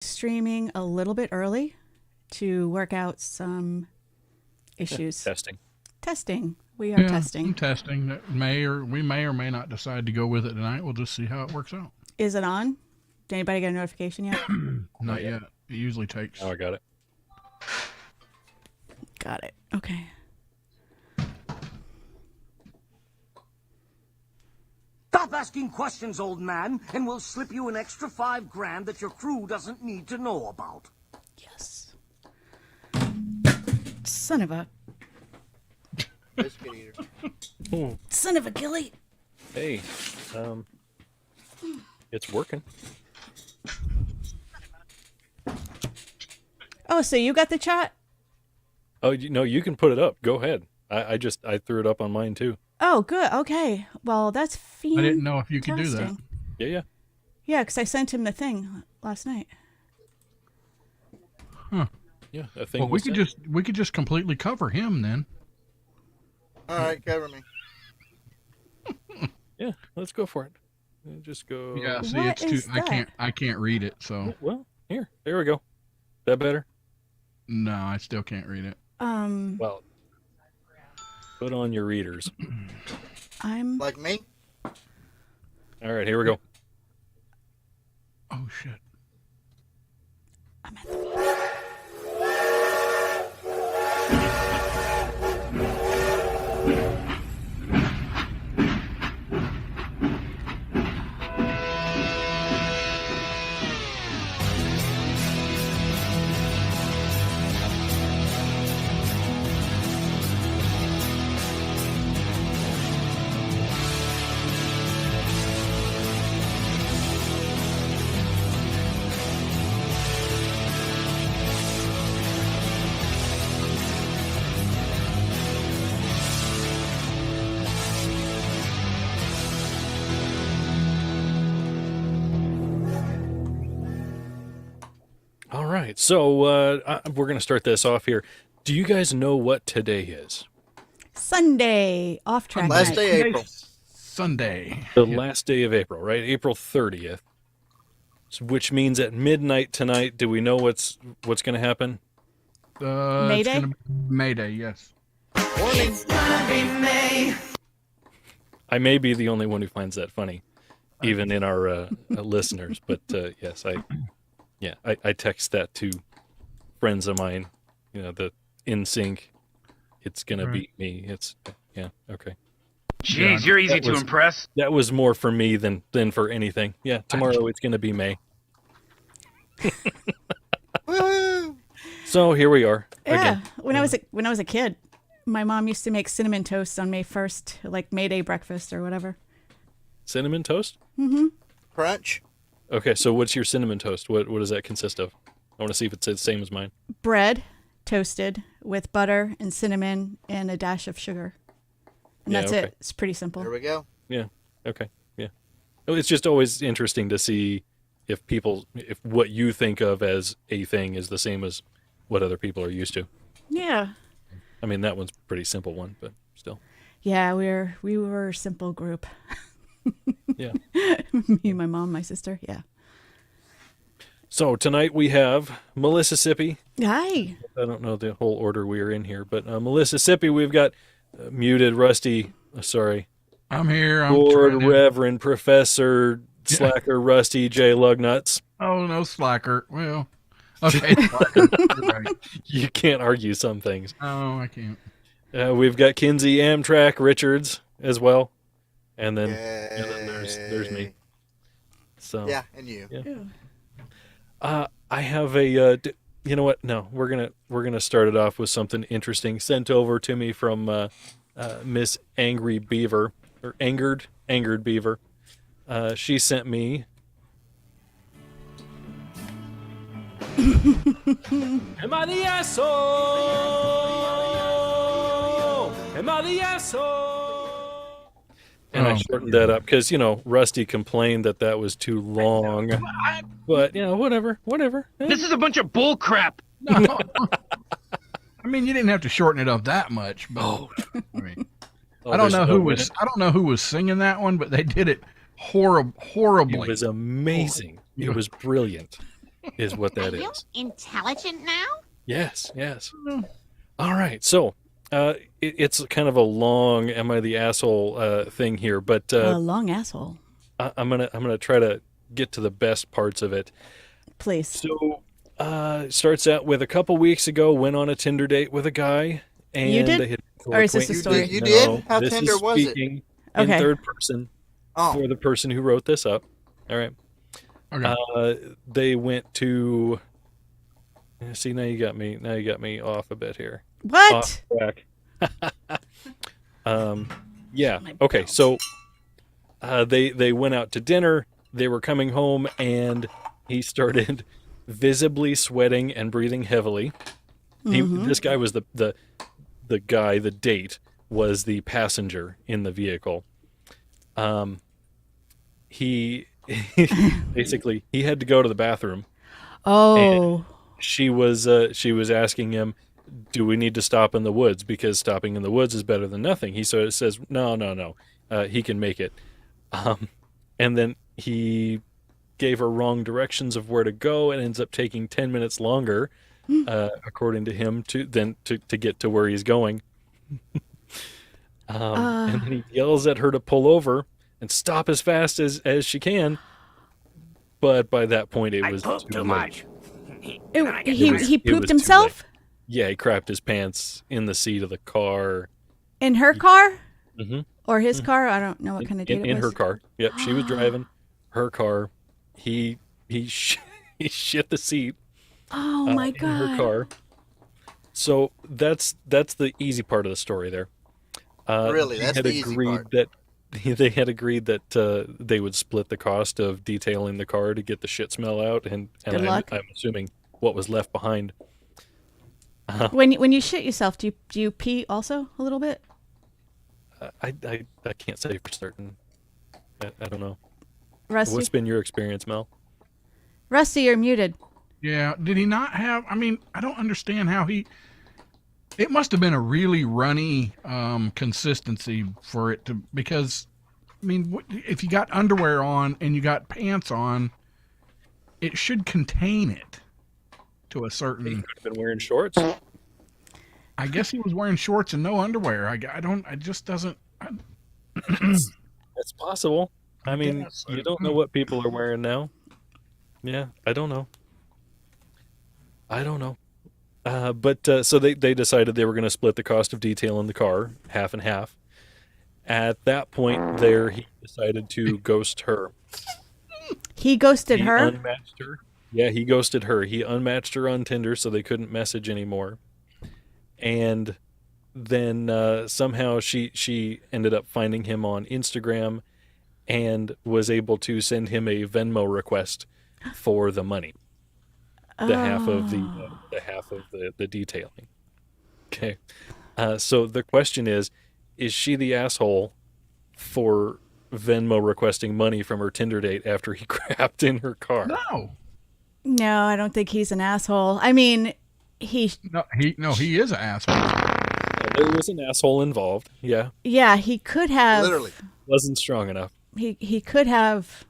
streaming a little bit early to work out some issues. Testing. We are testing. I'm testing. We may or may not decide to go with it tonight. We'll just see how it works out. Is it on? Did anybody get a notification yet? Not yet. It usually takes. Oh, I got it. Got it. Okay. Stop asking questions, old man, and we'll slip you an extra $5,000 that your crew doesn't need to know about. Yes. Son of a... Biscuit eater. Son of a Gilly. Hey, it's working. Oh, so you got the chat? Oh, no, you can put it up. Go ahead. I threw it up on mine too. Oh, good. Okay. Well, that's I didn't know if you could do that. Yeah. Yeah, because I sent him the thing last night. Huh. Yeah, I think. Well, we could just completely cover him then. All right, cover me. Yeah, let's go for it. Just go. Yeah, see, What it's is too. that? I can't read it. So Well, there we go. Is that better? no, I still can't read it. Well, put on your readers. I'm... Like me? All right, here we go. Oh shit. I'm at the... All right, so we're going to start this off here. Do you guys know what today is? Sunday. Off track Last night. day April. Sunday. The last day of April, right? April 30th. So, which means at midnight tonight, do we know what's going to happen? Mayday? It's gonna be Mayday, yes. I may be the only one who finds that funny, even in our listeners. But yes, I text that to friends of mine. You know, the in sync. It's gonna beat me. It's okay. Jeez, you're easy to impress. That was more for me than for anything. Yeah, tomorrow it's gonna be May. Woo! So here we are. Yeah. Again. When I was a kid, my mom used to make cinnamon toast on May 1st, like May Day breakfast or whatever. Cinnamon toast. Crunch. Okay, so what's your cinnamon toast? What does that consist of? I want to see if it's the same as mine. Bread, toasted with butter and cinnamon and a dash of sugar. And Yeah, that's okay. it. It's pretty simple. There we go. Yeah. Okay. Yeah. It's just always interesting to see if what you think of as a thing is the same as what other people are used to. Yeah. I mean, that one's a pretty simple one, but still. Yeah, we were a simple group. Yeah. Me, my mom, my sister. Yeah. So tonight we have Melissa Sippy. Hi. I don't know the whole order we are in here, but Melissa Sippy, we've got muted Rusty. Sorry. I'm here. I'm Lord trying to- Reverend Professor Slacker Rusty J. Lugnuts. Oh no, slacker. Well, okay. Slacker. You're right. You can't argue some things. Oh, I can't. We've got Kinsey Amtrak Richards as well, and then Yay. there's me. So Yeah, and you. Yeah. I have a. You know what? No, we're gonna start it off with something interesting sent over to me from Miss Angry Beaver or Angered Beaver. She sent me. Am I the asshole? Am I the asshole? And I shortened that up because, Rusty complained that was too long. But, whatever. This is a bunch of bull crap. No. I mean, you didn't have to shorten it up that much, but I mean, I don't know who was singing that one, but they did it horribly. It was amazing. It was brilliant. is what that Are you is. intelligent now? Yes, yes. All right, so it's kind of a long "Am I the asshole" thing here, but A long asshole. I'm gonna try to get to the best parts of it. Please. So, it starts out with a couple weeks ago, went on a Tinder date with a guy, and You did? they had Or is this a story? You did? No, How this tender is was it? speaking Okay. in third person Oh, for the person who wrote this up. All right. Okay. They went to. See, now you got me. Now you got me off a bit here. What? Off track. Yeah. Okay. So, they went out to dinner. They were coming home, and he started visibly sweating and breathing heavily. This guy was the guy. The date was the passenger in the vehicle. He basically he had to go to the bathroom. Oh. She was asking him, "Do we need to stop in the woods? Because stopping in the woods is better than nothing." He sort of says, "No. He can make it." And then he gave her wrong directions of where to go, and ends up taking 10 minutes longer, according to him, to get to where he's going. And then he yells at her to pull over and stop as fast as she can. But by that point, it was too much. He It pooped was himself Yeah, he crapped his pants in the seat of the car. in her car Mhm. or his car. I don't know what kind of date In it her was. car. Yep, she was driving her car. He he shit the seat Oh my in god. her car. So that's the easy part of the story there. Really? They That's had the easy agreed part. that they had agreed that they would split the cost of detailing the car to get the shit smell out, and Good luck. I'm assuming what was left behind. When you shit yourself, do you pee also a little bit? I can't say for certain. I don't know. Rusty, What's been your experience, Mel? Rusty, you're muted. Yeah. Did he not have? I mean, I don't understand how he. It must have been a really runny consistency for it to, because, I mean, if you got underwear on and you got pants on, it should contain it to a He certain. could have been wearing shorts. I guess he was wearing shorts and no underwear. I don't. It just doesn't. That's possible. I mean, guess. you don't know what people are wearing now. Yeah, I don't know. But so they decided they were going to split the cost of detailing the car, half and half. At that point, there he decided to ghost her. He ghosted He her. unmatched her. Yeah, he ghosted her. He unmatched her on Tinder so they couldn't message anymore. And then somehow she ended up finding him on Instagram and was able to send him a Venmo request for the money. The half of the detailing. Okay. So the question is she the asshole for Venmo requesting money from her Tinder date after he crapped in her car? No. No, I don't think he's an asshole. I mean, he He is an asshole. There was an asshole involved. Yeah. he could have Literally. Wasn't strong enough. he could have,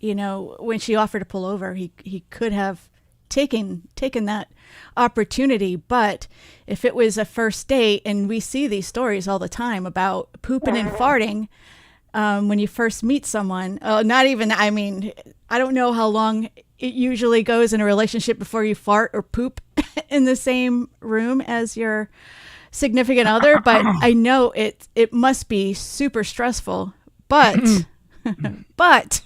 when she offered to pull over, he could have taken that opportunity. But if it was a first date, and we see these stories all the time about pooping and farting when you first meet someone, not even, I mean, I don't know how long it usually goes in a relationship before you fart or poop in the same room as your significant other, but I know it must be super stressful. But but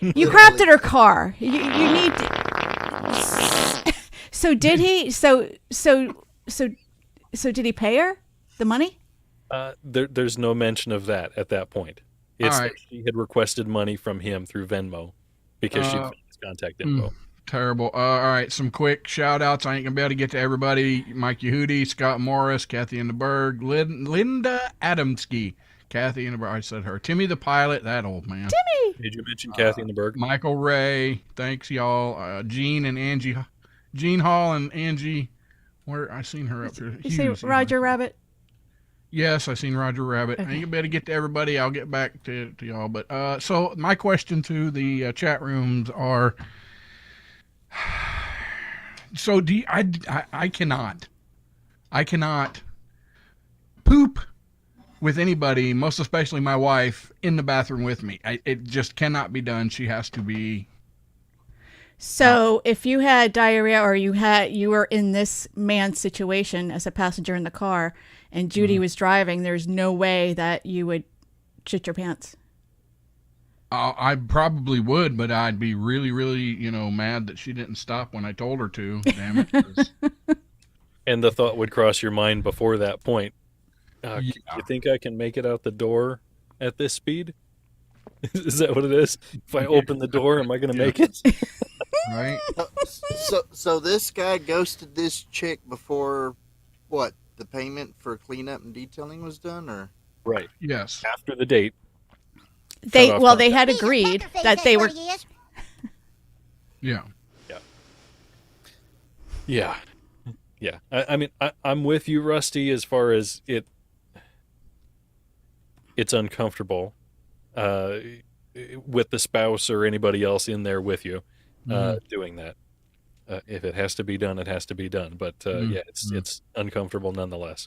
you crapped at her car. You need to, so did he? So did he pay her the money? There's no mention of that at that point. It's All right. that she had requested money from him through Venmo because she found his contact info. Terrible. All right, some quick shout outs. I ain't gonna be able to get to everybody. Mike Yehudi, Scott Morris, Kathy Inderberg, Linda Adamski, Kathy Inderberg. I said her. Timmy the pilot, that old man. Did you mention Kathy in the Berg? Michael Ray, thanks y'all. Gene and Angie, Gene Hall and Angie. Where I seen her up there. You say Roger Rabbit? Yes, I seen Roger Rabbit. Okay. I ain't gonna be able to get to everybody. I'll get back to y'all. But so my question to the chat rooms are: So do you, I cannot poop with anybody, most especially my wife, in the bathroom with me. It just cannot be done. She has to be. So if you had diarrhea or you were in this man's situation as a passenger in the car and Judy was driving, there's no way that you would shit your pants. I probably would, but I'd be really, really, mad that she didn't stop when I told her to. Damn it. 'Cause- And the thought would cross your mind before that point. Yeah. You think I can make it out the door at this speed? Is that what it is? If I open the door, am I going to make it? Right? So this guy ghosted this chick before what? The payment for cleanup and detailing was done, or Right. Yes. After the date. They off well on they that. had agreed that they were Yeah. Yeah. Yeah. I mean, I'm with you, Rusty, as far as it's uncomfortable with the spouse or anybody else in there with you doing that. If it has to be done, it has to be done. But yeah, it's uncomfortable nonetheless.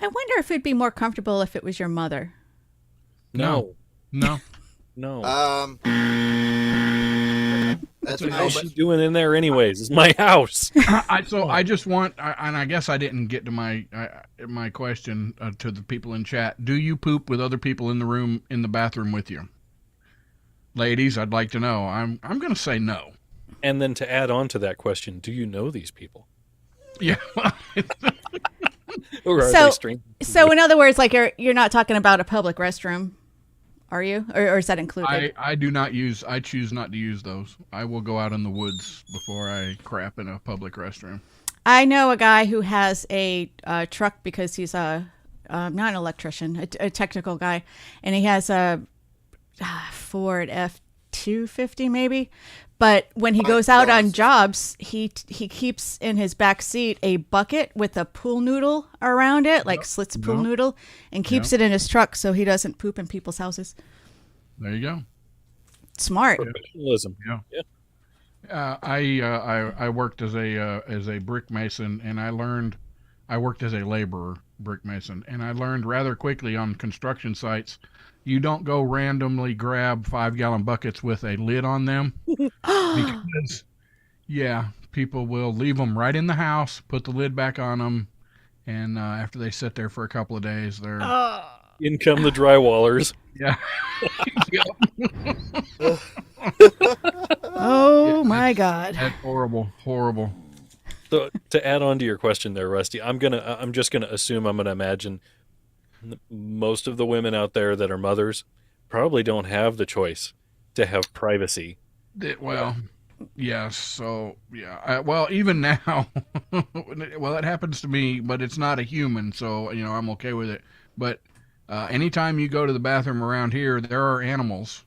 I wonder if it'd be more comfortable if it was your mother. No. No. that's What no, is she doing in there anyways? It's my house. I just want, and I guess I didn't get to my question to the people in chat. Do you poop with other people in the room, in the bathroom with you? Ladies, I'd like to know. I'm going to say no. And then to add on to that question, do you know these people? Yeah. Or are So- they strangers? So in other words, like you're not talking about a public restroom, are you? Or is that included? I choose not to use those. I will go out in the woods before I crap in a public restroom. I know a guy who has a truck because he's not an electrician, a technical guy, and he has a Ford F-250 maybe. But when he goes out on jobs, he keeps in his back seat a bucket with a pool noodle around it, like slits a pool noodle, and keeps it in his truck so he doesn't poop in people's houses. There you go. Smart. Professionalism. Yeah. I worked as a brick mason, and I worked as a laborer brick mason, and I learned rather quickly on construction sites, you don't go randomly grab 5-gallon buckets with a lid on them because, people will leave them right in the house, put the lid back on them, and after they sit there for a couple of days, they're In come the drywallers. yeah. Oh my God. That's horrible. So to add on to your question there, Rusty, I'm just gonna assume, I'm gonna imagine most of the women out there that are mothers probably don't have the choice to have privacy. Well, yes. So yeah. Well, even now, well, it happens to me, but it's not a human, so I'm okay with it. But anytime you go to the bathroom around here, there are animals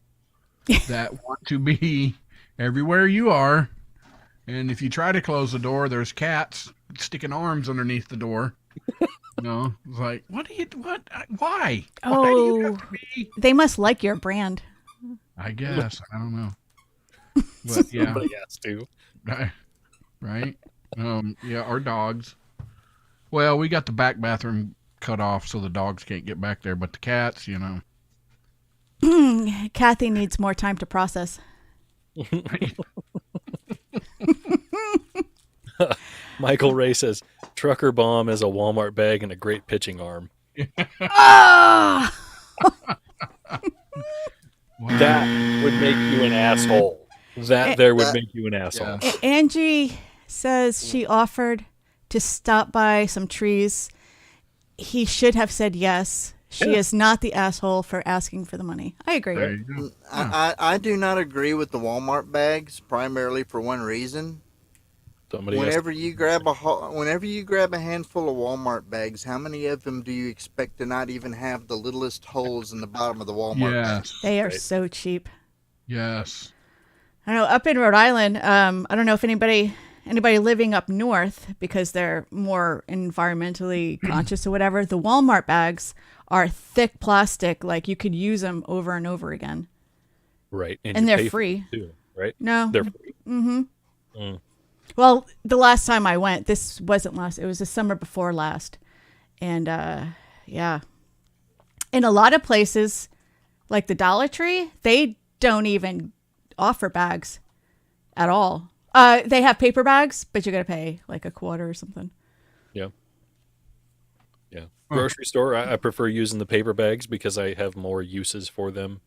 that want to be everywhere you are, and if you try to close the door, there's cats sticking arms underneath the door. It's like, what? Why? Why do you have to be? They must like your brand. I guess. I don't know. But yeah. Somebody has to. Right? Our dogs. Well, we got the back bathroom cut off so the dogs can't get back there, but the cats, Kathy needs more time to process. Michael Ray says, trucker bomb is a Walmart bag and a great pitching arm. Ah! That would make you an asshole. That there would make you an asshole. Yeah. Angie says she offered to stop by some trees. He should have said yes. She is not the asshole for asking for the money. I agree. There you go. I do not agree with the Walmart bags, primarily for one reason. Somebody has Whenever you grab a handful of Walmart bags, how many of them do you expect to not even have the littlest holes in the bottom of the Walmart bag? Yes. They are so cheap. Yes. I don't know. Up in Rhode Island, I don't know if anybody living up north, because they're more environmentally conscious or whatever, the Walmart bags are thick plastic, like you could use them over and over again. right, And you they're pay for free. it too, right? No. They're free. Mm-hmm. Mm. Well, the last time I went, this wasn't last. It was the summer before last, and yeah, in a lot of places, like the Dollar Tree, they don't even offer bags at all. They have paper bags, but you got to pay like a quarter or something. Yeah. Yeah. Grocery store, I prefer using the paper bags because I have more uses for them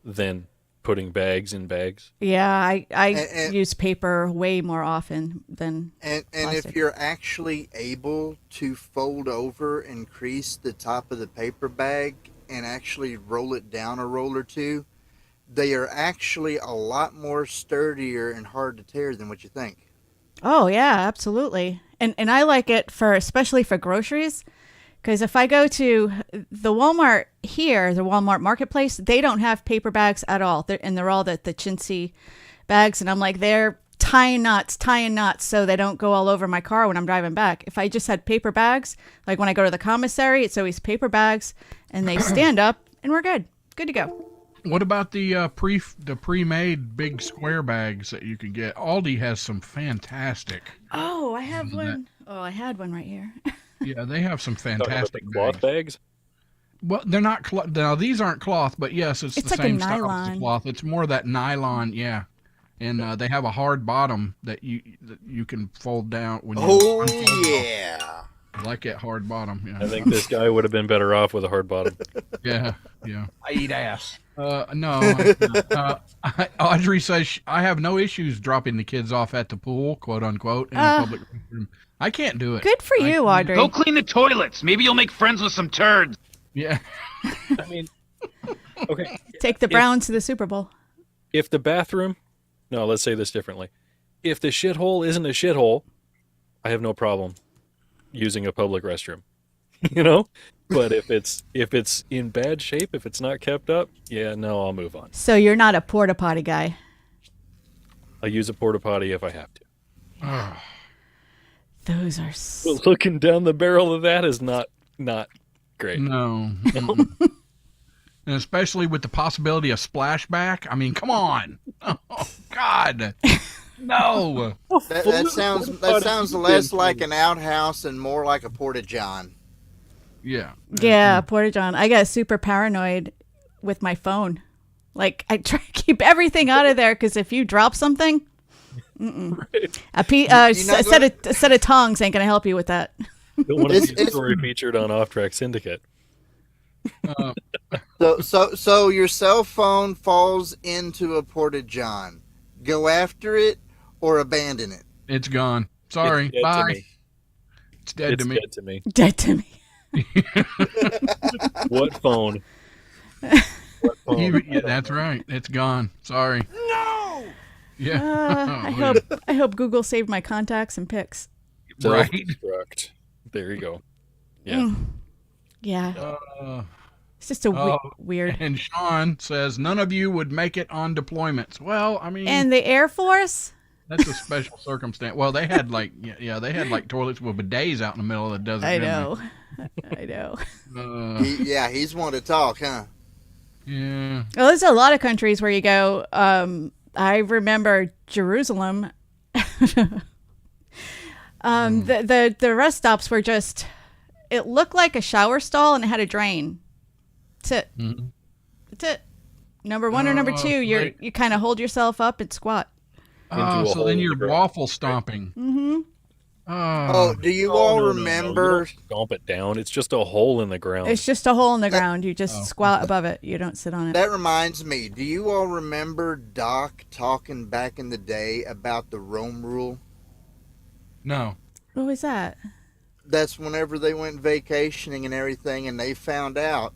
than putting bags in bags. Yeah, I And- use paper way more often than And plastic. if you're actually able to fold over and crease the top of the paper bag and actually roll it down a roll or two, they are actually a lot more sturdier and hard to tear than what you think. Oh yeah, absolutely. And I like it for especially for groceries, because if I go to the Walmart here, the Walmart marketplace, they don't have paper bags at all. They're all the chintzy bags, and I'm like, they're tying knots so they don't go all over my car when I'm driving back. If I just had paper bags, like when I go to the commissary, it's always paper bags, and they stand up, and we're good to go. What about the pre-made big square bags that you can get? Aldi has some fantastic. Oh, I have one. Oh, I had one right here. Yeah, they have some Talking about the fantastic cloth bags. bags? Well, they're not cloth. Now these aren't cloth, but yes, it's It's the like a same style as nylon. the cloth. It's more that nylon, yeah. And they have a hard bottom that you can fold down when you. Oh unfold it. yeah. I like that hard bottom. Yeah. I think this guy would have been better off with a hard bottom. Yeah. I eat ass. No. Audrey says I have no issues dropping the kids off at the pool, quote unquote, in a public restroom. I can't do it. Good for you, Audrey. Go clean the toilets. Maybe you'll make friends with some turds. Yeah. I mean, okay. Take the Browns to the Super Bowl. If the bathroom, no, let's say this differently. If the shithole isn't a shithole, I have no problem using a public restroom. You know? But if it's in bad shape, if it's not kept up, yeah, no, I'll move on. So you're not a porta potty guy. I'll use a porta potty if I have to. Those are But looking down the barrel of that is not great. No. Mm-mm. And especially with the possibility of splashback. I mean, come on. Oh God. No. That sounds less like an outhouse and more like a porta john. Yeah. yeah, porta john. I got super paranoid with my phone. Like I try to keep everything out of there because if you drop something, a set of tongs ain't gonna help you with that. Don't want to see a It's- story featured on Off Track Syndicate. So your cell phone falls into a porta john. Go after it or abandon it. It's gone. Sorry. It's dead to Bye. me. It's dead It's to me. dead to me. Dead to me. What phone? What phone? Yeah, that's right. It's gone. Sorry. No! Yeah. I hope Google saved my contacts and pics. Right. Self-destruct. There you go. Yeah. Yeah, Uh, it's just a oh, weird. and Sean says none of you would make it on deployments. Well, I mean, And the Air Force. that's a special circumstance. Well, they had like they had like toilets with bidets out in the middle of the desert. I didn't know. I know. they? He's one to talk, huh? Yeah. Well, there's a lot of countries where you go. I remember Jerusalem. The rest stops were just. It looked like a shower stall and it had a drain. That's it. Mhm. That's it. Number one or number Oh, two, right. you kind of hold yourself up and squat. Into a Oh, so hole then in you're the ground. waffle stomping. Mm-hmm. Oh, do you all No, remember? you don't stomp it down. It's just a hole in the ground. It's just a hole in the ground. You just squat above it. You don't sit on it. That reminds me. Do you all remember Doc talking back in the day about the Rome Rule? No. What was that? That's whenever they went vacationing and everything, and they found out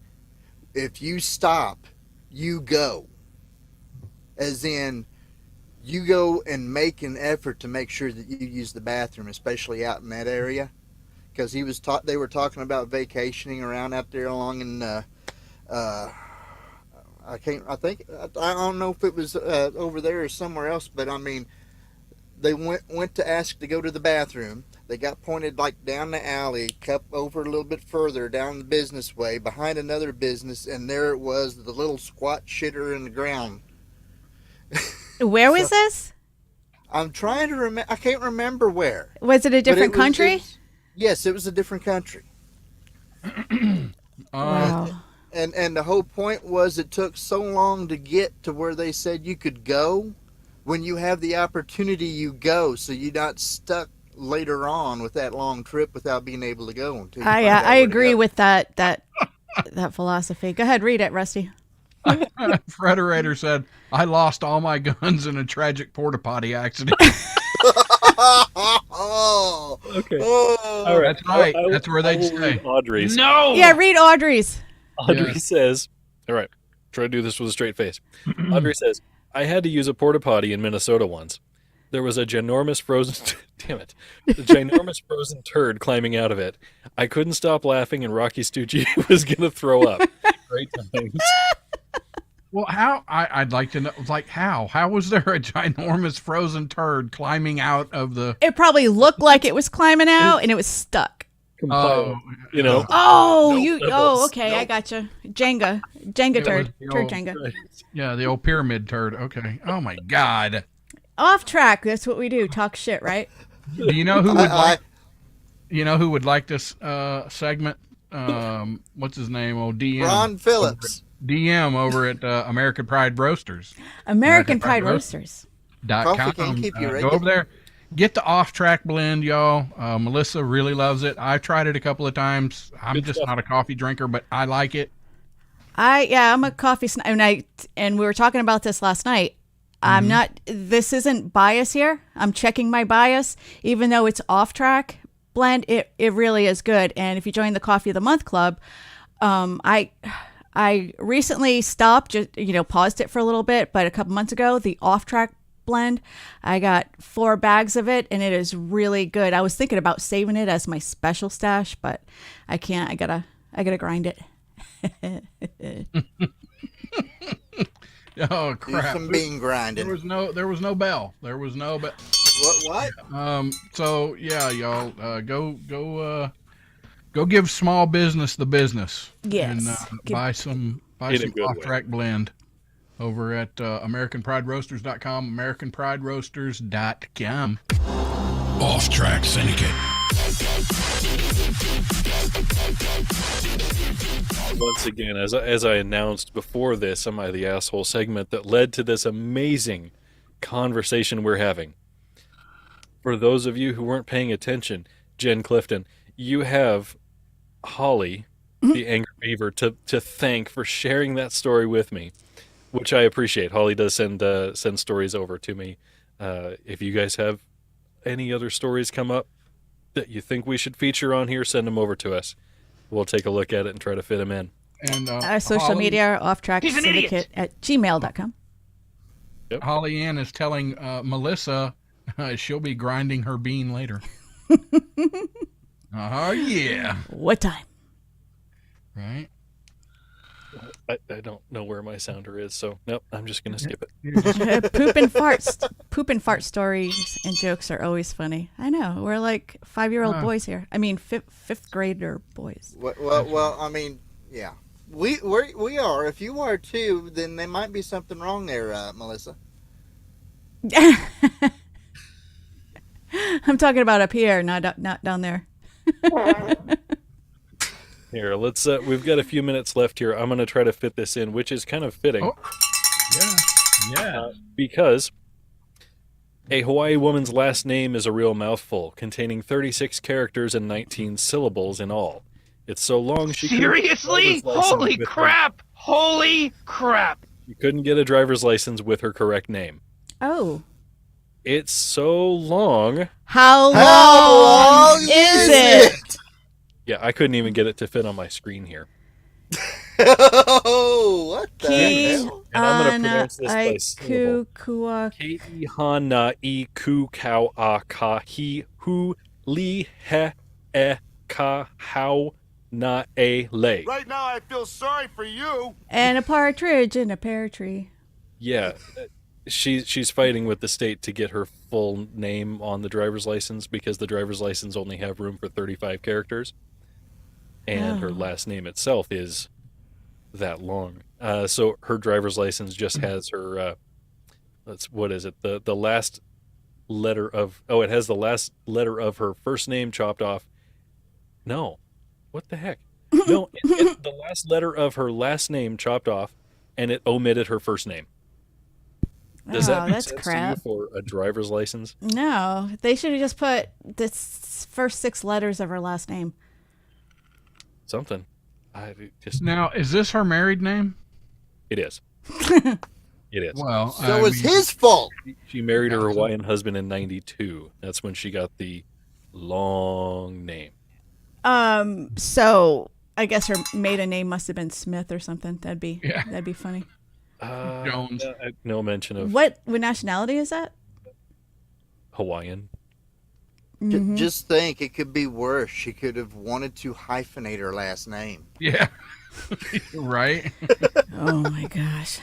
if you stop, you go. As in, you go and make an effort to make sure that you use the bathroom, especially out in that area. Because they were talking about vacationing around out there along in, I don't know if it was over there or somewhere else, but I mean, they went to ask to go to the bathroom. They got pointed like down the alley, up over a little bit further down the business way, behind another business, and there it was, the little squat shitter in the ground. Where was this? I'm trying to remember. I can't remember where. Was it a But different it was- country? Yes, it was a different country. Wow. And the whole point was it took so long to get to where they said you could go. When you have the opportunity, you go, so you're not stuck later on with that long trip without being able to go. Until you find out I where to agree go. with that philosophy. Go ahead, read it, Rusty. Frederator said, "I lost all my guns in a tragic porta potty accident." Oh, Okay. oh. All right. That's right. I will- That's where I they'd will stay. read Audrey's. No! Yeah, read Audrey's. Audrey Yeah. says, all right, try to do this with a straight face. Audrey says, I had to use a porta potty in Minnesota once. There was a ginormous frozen, damn it, a ginormous frozen turd climbing out of it. I couldn't stop laughing, and Rocky Stucci was going to throw up. Great times. Well, how? I'd like to know. Like, how was there a ginormous frozen turd climbing out of the? It probably looked like it was climbing out and it was stuck. Oh, You know? Oh, Nope, you. nope, Oh, okay. I nope. gotcha. Jenga It turd. was the Turd old- Jenga. yeah, the old pyramid turd. Okay. Oh my God. Off track. That's what we do. Talk shit, right? Do you know who would I- like? You know who would like this segment? What's his name? Oh, DM. Ron Phillips. DM over at American Pride Roasters. American Pride Roast- Roasters. Coffee can't keep you Go regular. over there, get the off-track blend, y'all. Melissa really loves it. I've tried it a couple of times. I'm Good just stuff. not a coffee drinker, but I like it. I'm a coffee and we were talking about this last night. I'm not. This isn't bias here. I'm checking my bias, even though it's off track blend. It really is good. And if you join the Coffee of the Month Club, I recently stopped, just paused it for a little bit, but a couple months ago, the off track blend, I got 4 bags of it, and it is really good. I was thinking about saving it as my special stash, but I can't. I gotta grind it. Oh Do crap! some bean grinding. There was no bell. There was no bell. What? So yeah, y'all, go give small business the business. Yes. And buy some In a good way. off-track blend over at AmericanPrideRoasters.com, AmericanPrideRoasters.com. Off Track Syndicate. Once again, as I announced before this, Am I the Asshole segment that led to this amazing conversation we're having. For those of you who weren't paying attention, Jen Clifton, you have Holly, the Angry Beaver, to thank for sharing that story with me, which I appreciate. Holly does send stories over to me. If you guys have any other stories come up that you think we should feature on here, send them over to us. We'll take a look at it and try to fit them in. And Our social Holly- media are off track He's an syndicate at gmail.com. Holly Ann is telling Melissa she'll be grinding her bean later. Oh yeah, What time? right. I don't know where my sounder is, so nope, I'm just going to skip it. Poop and fart stories and jokes are always funny. I know. We're like 5-year-old boys here. I mean, fifth grader boys. Well, I mean, yeah. We are. If you are too, then there might be something wrong there, Melissa. I'm talking about up here, not down there. Here, let's. We've got a few minutes left here. I'm going to try to fit this in, which is kind of fitting Oh. Yeah. because a Hawaii woman's last name is a real mouthful, containing 36 characters and 19 syllables in all. It's so long she couldn't get a Seriously? driver's license Holy with her- crap! Holy crap! She couldn't get a driver's license with her correct name. Oh. It's so long. How How long is it? Yeah, I couldn't even get it to fit on my screen here. Oh, what the Ki hell? And I'm gonna ana pronounce this by ai syllable. ku kua. Kei hana I ku kau a ka hi hu li he e ka hau na e le. Right now, I feel sorry for you. And a partridge in a pear tree. Yeah, she's fighting with the state to get her full name on the driver's license because the driver's license only have room for 35 characters, and her Oh. last name itself is that long. So her driver's license just has her. What is it? The last letter of, oh, it has the last letter of her first name chopped off. No. What the heck? No, it the last letter of her last name chopped off, and it omitted her first name. Does that make that's sense crap. to you for a driver's license? No, they should have just put the first 6 letters of her last name. Something. Now, is this her married name? It is. It is. Well, So it's his fault. She married her Hawaiian husband in 92. That's when she got the long name. So I guess her maiden name must have been Smith or something. That'd be funny. Jones. No mention of What nationality is that? Hawaiian. Just think, it could be worse. She could have wanted to hyphenate her last name. Yeah. Right. Oh my gosh.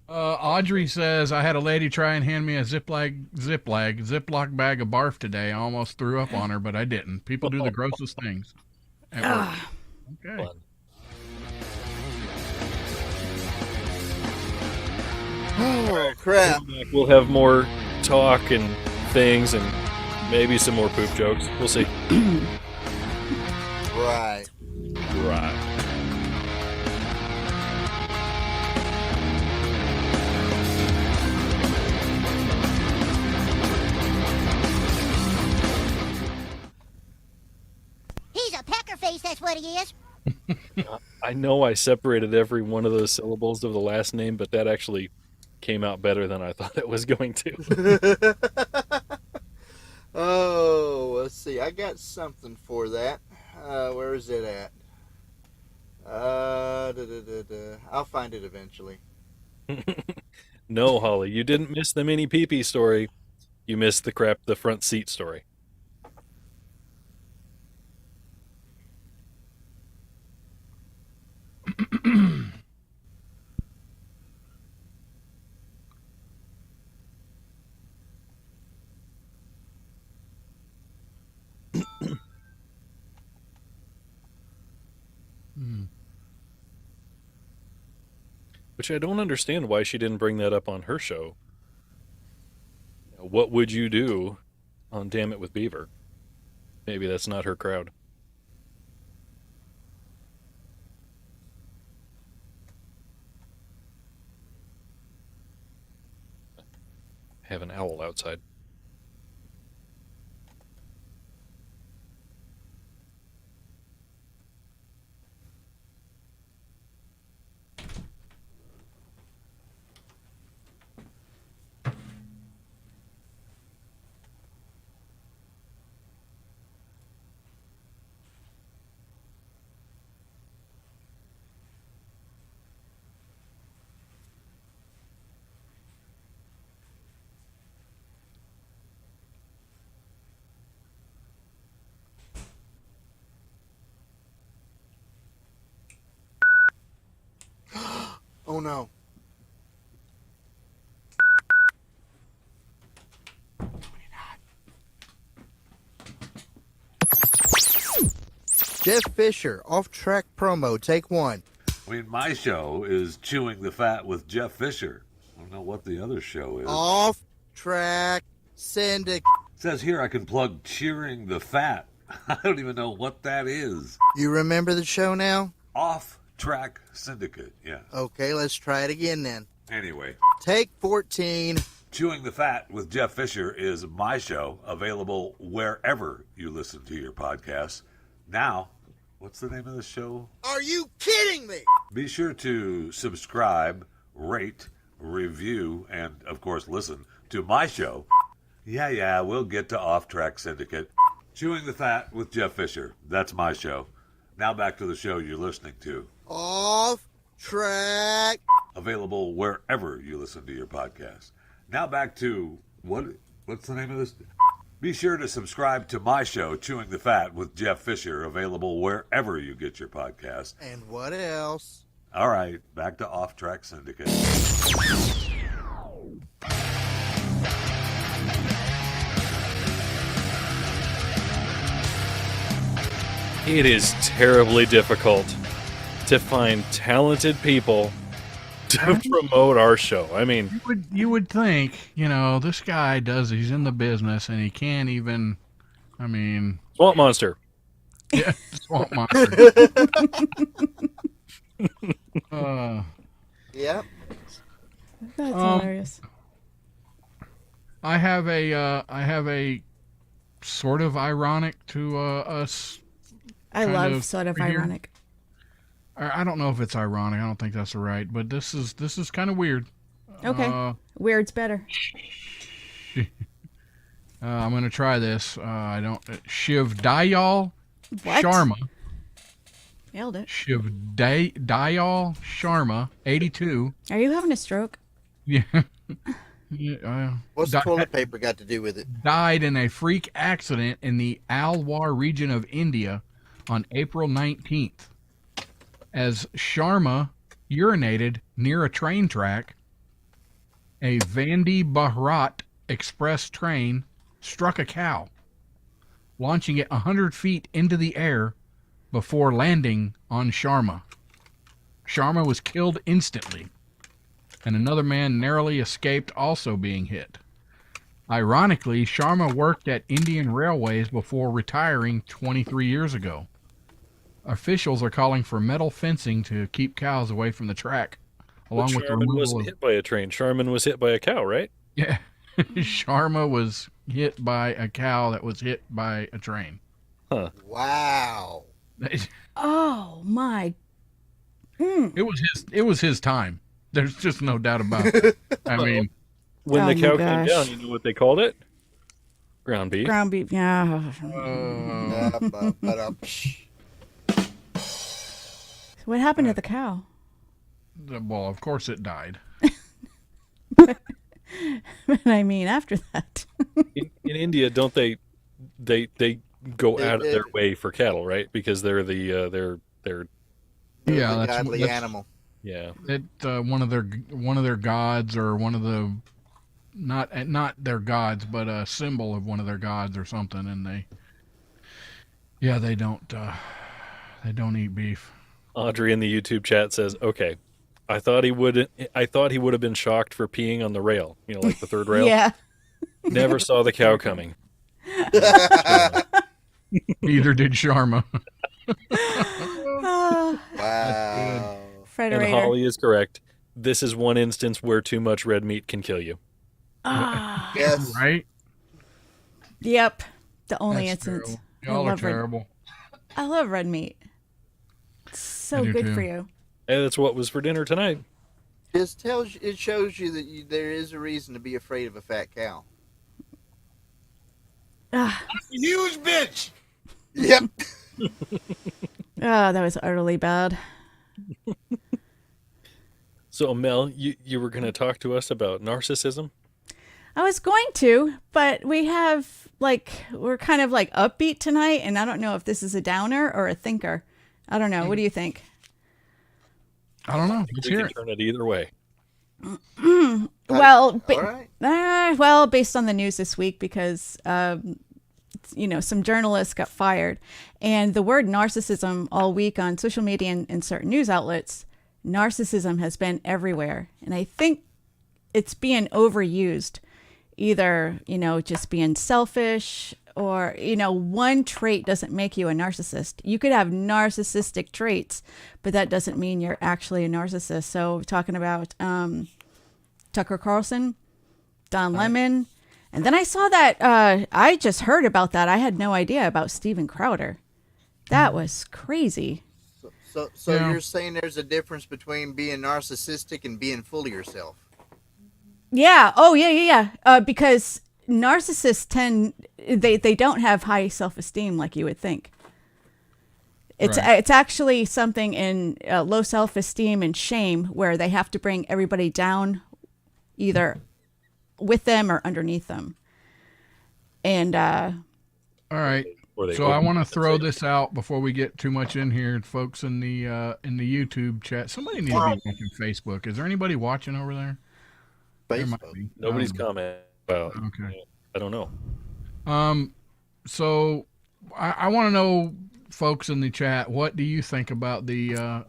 Audrey says, I had a lady try and hand me a Ziploc bag of barf today. I almost threw up on her, but I didn't. People do the grossest things at work. Okay. Fun. Oh, crap. We'll have more talk and things and maybe some more poop jokes. We'll see. Right. Right. He's a peckerface, that's what he is. I know I separated every one of those syllables of the last name, but that actually came out better than I thought it was going to. Oh, let's see. I got something for that. Where is it at? I'll find it eventually. No, Holly, you didn't miss the mini pee-pee story. You missed the front seat story. Which I don't understand why she didn't bring that up on her show. What would you do on Damn It with Beaver? Maybe that's not her crowd. I have an owl outside. Oh, no. Jeff Fisher, off-track promo, take 1. I mean, my show is Chewing the Fat with Jeff Fisher. I don't know what the other show is. Off-track syndicate. It says here I can plug Cheering the Fat. I don't even know what that is. You remember the show now? Off Track Syndicate, yeah. Okay, let's try it again then. Anyway, Take 14. Chewing the Fat with Jeff Fisher is my show, available wherever you listen to your podcasts. Now, what's the name of the show? Are you kidding me? Be sure to subscribe, rate, review, and, of course, listen to my show. Yeah, we'll get to Off Track Syndicate. Chewing the Fat with Jeff Fisher. That's my show. Now back to the show you're listening to. Off track. Available wherever you listen to your podcast. Now back to, what's the name of this? Be sure to subscribe to my show, Chewing the Fat with Jeff Fisher, available wherever you get your podcast. And what else? All right, back to Off Track Syndicate. It is terribly difficult to find talented people to promote our show. I mean, You would think, this guy he's in the business and he can't even, I mean, Swamp Monster. yeah, swamp monster. Yep. That's hilarious. I have a sort of ironic to us. I kind love of sort of over here. ironic. I don't know if it's ironic. I don't think that's right, but this is kind of weird. Okay. Weird's better. I'm gonna try this. I don't Shiv Dayal What? Sharma. Nailed it. Shiv Dayal Sharma, 82. Are you having a stroke? Yeah. Yeah, What's toilet paper got to do with it? died in a freak accident in the Alwar region of India on April 19th. As Sharma urinated near a train track, a Vande Bharat express train struck a cow, launching it 100 feet into the air before landing on Sharma. Sharma was killed instantly, and another man narrowly escaped, also being hit. Ironically, Sharma worked at Indian Railways before retiring 23 years ago. Officials are calling for metal fencing to keep cows away from the track, along with the Sharman removal wasn't hit by a train. Sharman was hit by a cow, right? Yeah, Sharma was hit by a cow that was hit by a train. Wow. Oh my. It was his time. There's just no doubt about it. I mean, When Oh the my cow came gosh. down, you know what they called it? Ground beef. Ground beef. Yeah. What happened to the cow? well, of course it died. I mean, after that. In India, don't they go out of their way for cattle, right? Because they're the they're Yeah, The that's godly animal. yeah. it. One of their gods, or one of the not their gods, but a symbol of one of their gods or something. And they don't eat beef. Audrey in the YouTube chat says, "Okay, I thought he would have been shocked for peeing on the rail, like the third rail. Yeah. Never saw the cow coming." Neither did Sharma. Oh, Wow. And Frederator. Holly is correct. This is one instance where too much red meat can kill you. Ah, Yes. Right? yep. The only That's instance. terrible. Y'all I are love red- terrible. I love red meat. It's so I do good too. for you. And that's what was for dinner tonight. It shows you that there is a reason to be afraid of a fat cow. Ah, Huge bitch! Yep. that was utterly bad. So, Mel, you were going to talk to us about narcissism? I was going to, but we're kind of like upbeat tonight, and I don't know if this is a downer or a thinker. I don't know. What do you think? I don't know. Let's We hear can it. turn it either way. Well, All right. well, based on the news this week, because some journalists got fired, and the word narcissism all week on social media and certain news outlets, narcissism has been everywhere, and I think it's being overused. Either just being selfish, or one trait doesn't make you a narcissist. You could have narcissistic traits, but that doesn't mean you're actually a narcissist. So talking about Tucker Carlson, Don Lemon, and then I saw that I just heard about that. I had no idea about Steven Crowder. That was crazy. So Yeah. you're saying there's a difference between being narcissistic and being full of yourself? Yeah. Oh, yeah. Because narcissists they don't have high self-esteem like you would think. It's Right. it's actually something in low self-esteem and shame where they have to bring everybody down, either with them or underneath them. And All right. Or they So I want to overcompensate. throw this out before we get too much in here, folks in the YouTube chat. Somebody needs to be watching Facebook. Is there anybody watching over there? There might Facebook. be. Nobody's commenting about. Okay. I don't know. So I want to know, folks in the chat, what do you think about the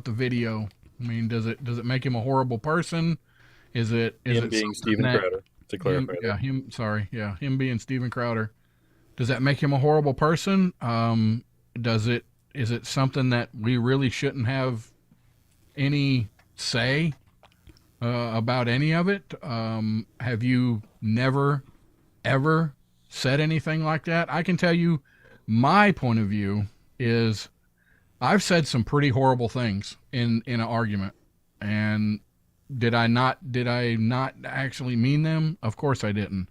video I mean, does it make him a horrible person? Is it Him being something Steven that- Crowder, to clarify that. him being Steven Crowder. Does that make him a horrible person? Is it something that we really shouldn't have any say about any of it? Have you never, ever said anything like that? I can tell you my point of view is I've said some pretty horrible things in an argument. And did I not actually mean them? Of course I didn't.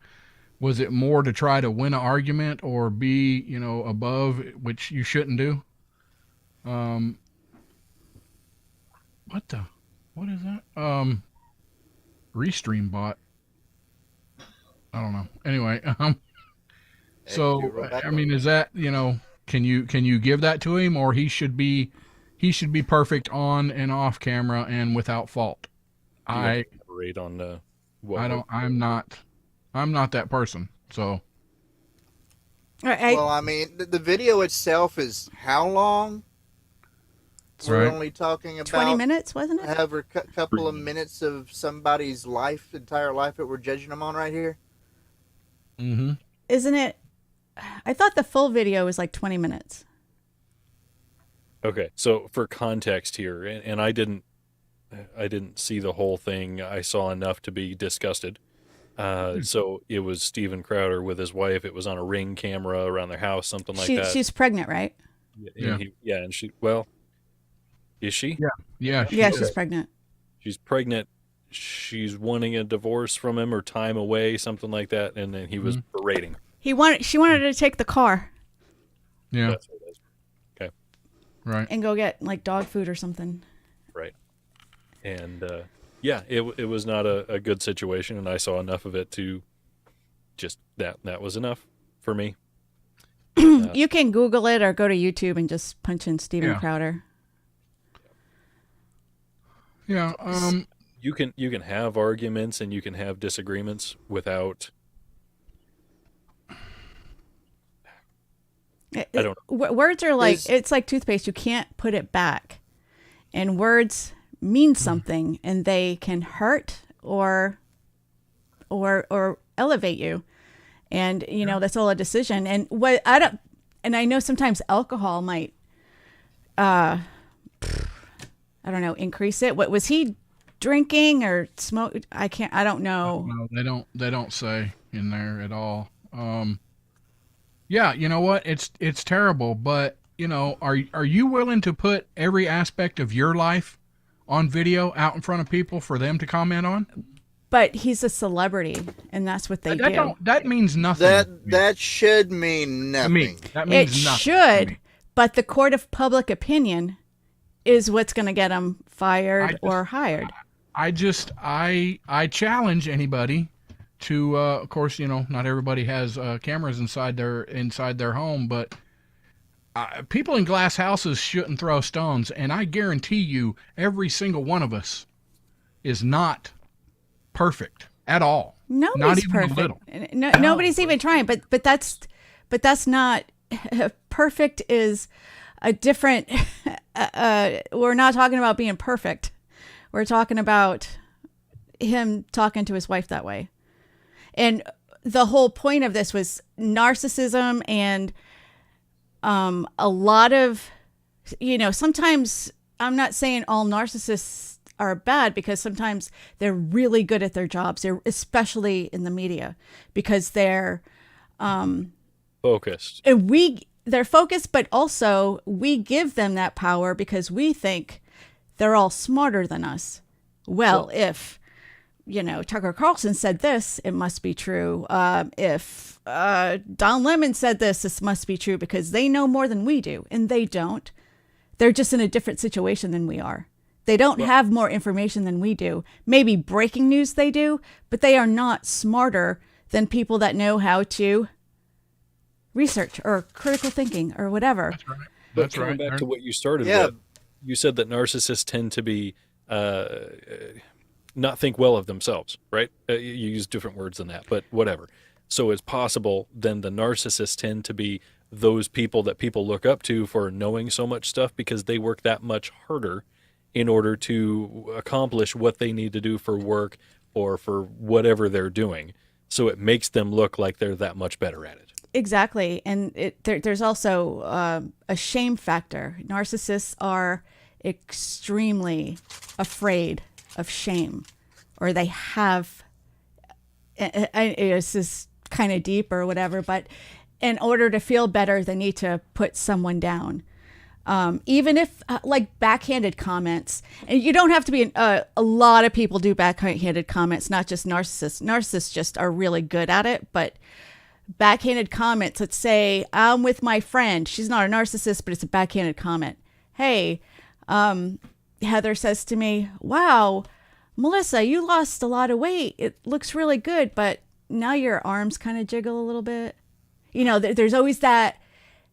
Was it more to try to win an argument or be, above, which you shouldn't do? What is that? Restream bot. I don't know. Anyway, so I mean, is that, can you give that to him, or he should be perfect on and off camera and without fault? I elaborate on I'm not that person. So Well, I mean, the video itself is how long? We're Right. only talking about 20 minutes, wasn't it? however couple of minutes of somebody's entire life that we're judging them on right here. mm-hmm. Isn't it? I thought the full video was like 20 minutes. Okay, so for context here, and I didn't see the whole thing. I saw enough to be disgusted. So it was Steven Crowder with his wife. It was on a Ring camera around their house, something like that. She's pregnant, right? And she, is she? Yeah. Yeah, she's pregnant. She's pregnant. She's wanting a divorce from him or time away, something like that. And then he was berating her. She wanted to take the car Yeah. That's what it is. Okay. Right. and go get like dog food or something. Right. And it was not a good situation, and I saw enough of it to just that was enough for me. You can Google it or go to YouTube and just punch in Steven Crowder. Yeah. You can have arguments and you can have disagreements without. I don't know. Words are like it's like toothpaste. You can't put it back, and words mean something, and they can hurt or elevate you, and that's all a decision. And I know sometimes alcohol might, I don't know, increase it. What was he drinking or smoke? I don't know. No, they don't say in there at all. Yeah, you know what? It's terrible, but are you willing to put every aspect of your life on video out in front of people for them to comment on? But he's a celebrity, and that's what they do. That means nothing. That should mean nothing. That It means nothing. should, but the court of public opinion is what's going to get him fired or hired. I challenge anybody to, of course, not everybody has cameras inside their home, but people in glass houses shouldn't throw stones, and I guarantee you, every single one of us is not perfect at all. Nobody's not even perfect. a little. Nobody's even trying. But that's not perfect. Is a different. We're not talking about being perfect. We're talking about him talking to his wife that way. And the whole point of this was narcissism and a lot of, sometimes I'm not saying all narcissists are bad, because sometimes they're really good at their jobs, especially in the media, because they're Focused. and they're focused, but also we give them that power because we think they're all smarter than us. Well, if Tucker Carlson said this, it must be true. If Don Lemon said this must be true, because they know more than we do, and they don't. They're just in a different situation than we are. They don't have more information than we do. Maybe breaking news they do, but they are not smarter than people that know how to research or critical thinking or whatever. That's right. But That's coming right. back to what you started Yeah. with, you said that narcissists tend to be not think well of themselves, right? You use different words than that, but whatever. So it's possible then the narcissists tend to be those people that people look up to for knowing so much stuff because they work that much harder in order to accomplish what they need to do for work or for whatever they're doing. So it makes them look like they're that much better at it. Exactly. And there's also a shame factor. Narcissists are extremely afraid of shame, or they have, this is kind of deep or whatever, but in order to feel better, they need to put someone down. Even if like backhanded comments, and you don't have to be, a lot of people do backhanded comments, not just narcissists. Narcissists just are really good at it, but backhanded comments, let's say I'm with my friend, she's not a narcissist, but it's a backhanded comment. Hey, Heather says to me, wow, Melissa, you lost a lot of weight. It looks really good, but now your arms kind of jiggle a little bit. You know, there's always that.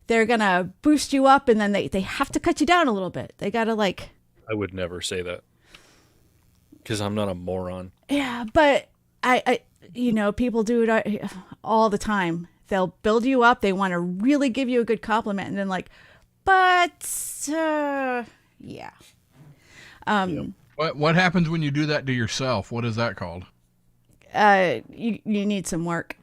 They're going to boost you up, and then they have to cut you down a little bit. They got to like... I would never say that because I'm not a moron. Yeah, but I you know, people do it all the time. They'll build you up. They want to really give you a good compliment, and then like, but yeah. What happens when you do that to yourself? What is that called? You need some work.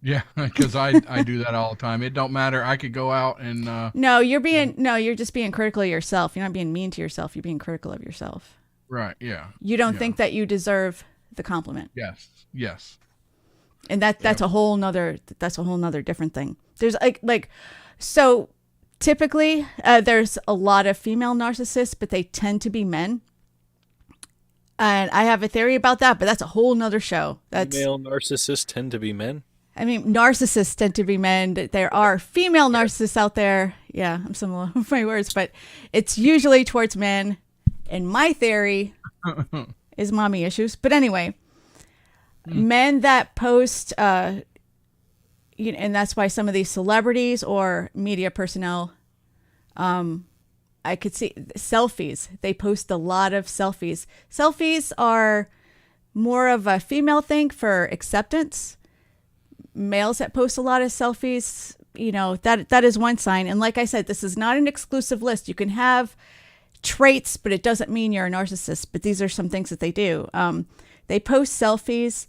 Yeah, because I do that all the time. It don't matter. I could go out and you're just being critical of yourself. You're not being mean to yourself. You're being critical of yourself. right. Yeah. You don't think that you deserve the compliment. Yes. And that's a whole nother different thing. There's so typically there's a lot of female narcissists, but they tend to be men. And I have a theory about that, but that's a whole nother show. Male narcissists tend to be men. I mean, narcissists tend to be men. There are female narcissists out there. Yeah, I'm similar with my words, but it's usually towards men. And my theory is mommy issues. But anyway, men that post, and that's why some of these celebrities or media personnel, I could see selfies. They post a lot of selfies. Selfies are more of a female thing for acceptance. Males that post a lot of selfies, that is one sign. And like I said, this is not an exclusive list. You can have traits, but it doesn't mean you're a narcissist. But these are some things that they do. They post selfies.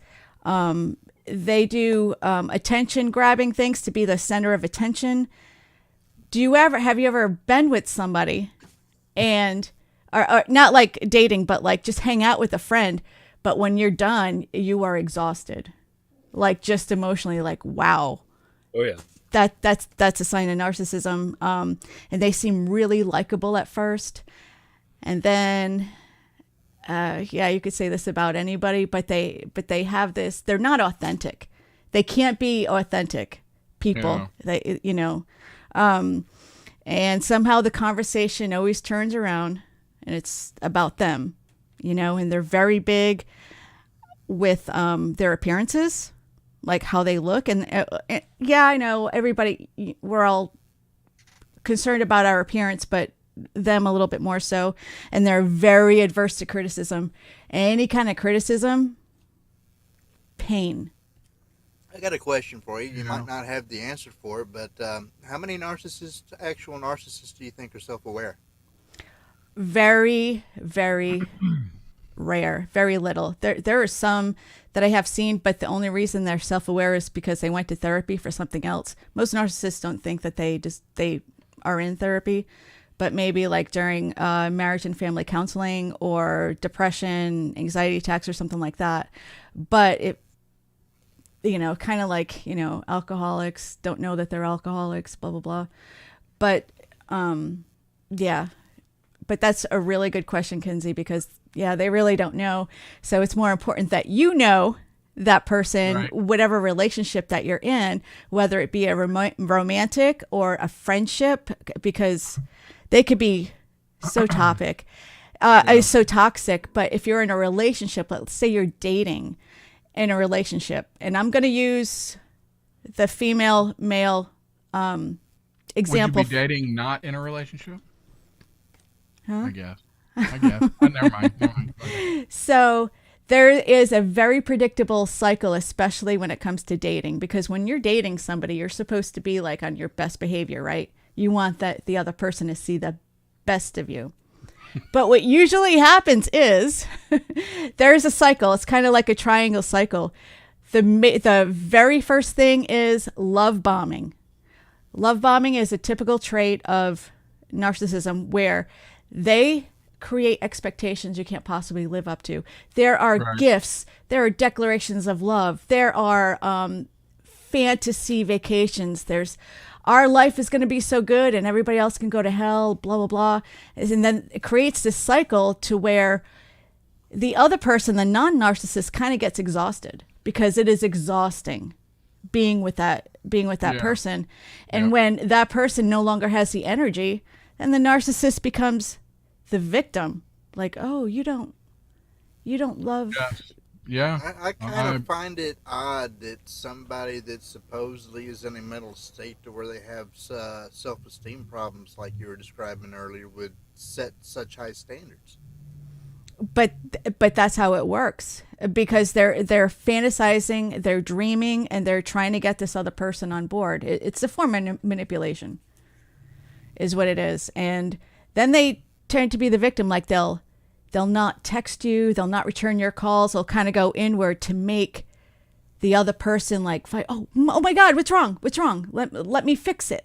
They do attention grabbing things to be the center of attention. Have you ever been with somebody and or not like dating, but like just hang out with a friend, but when you're done, you are exhausted, like just emotionally, like, wow. Oh yeah. That's a sign of narcissism. And they seem really likable at first. And then, you could say this about anybody, but they have this, they're not authentic. They can't be authentic people. Yeah. And somehow the conversation always turns around and it's about them, and they're very big with their appearances, like how they look. And I know everybody, we're all concerned about our appearance, but them a little bit more so. And they're very adverse to criticism. Any kind of criticism, pain. I got a question for you. You might not have the answer for it, but how many actual narcissists do you think are self-aware? Very, very rare. Very little. There are some that I have seen, but the only reason they're self-aware is because they went to therapy for something else. Most narcissists don't think that they are in therapy, but maybe like during marriage and family counseling or depression, anxiety attacks or something like that. But it, kind of like, alcoholics don't know that they're alcoholics, blah, blah, blah. But, but that's a really good question, Kinsey, because they really don't know. So it's more important that that person, right, whatever relationship that you're in, whether it be a romantic or a friendship, because they could be so toxic. But if you're in a relationship, let's say you're dating in a relationship, and I'm going to use the female male example. Would you be dating not in a relationship? Huh? I guess. Never mind. So there is a very predictable cycle, especially when it comes to dating, because when you're dating somebody, you're supposed to be like on your best behavior, right? You want that the other person to see the best of you. But what usually happens is there's a cycle. It's kind of like a triangle cycle. The very first thing is love bombing. Love bombing is a typical trait of narcissism where they create expectations you can't possibly live up to. There are gifts. There are declarations of love. There are fantasy vacations. There's our life is going to be so good and everybody else can go to hell, blah, blah, blah. And then it creates this cycle to where the other person, the non-narcissist, kind of gets exhausted because it is exhausting being with that person. And when that person no longer has the energy, then the narcissist becomes the victim. Like, oh, you don't love. Yeah. I kind of find it odd that somebody that supposedly is in a mental state to where they have self-esteem problems like you were describing earlier would set such high standards. But that's how it works, because they're fantasizing, they're dreaming, and they're trying to get this other person on board. It's a form of manipulation, is what it is. And then they tend to be the victim. Like they'll not text you, they'll not return your calls, they'll kind of go inward to make the other person like fight. Oh my God, what's wrong? Let me fix it.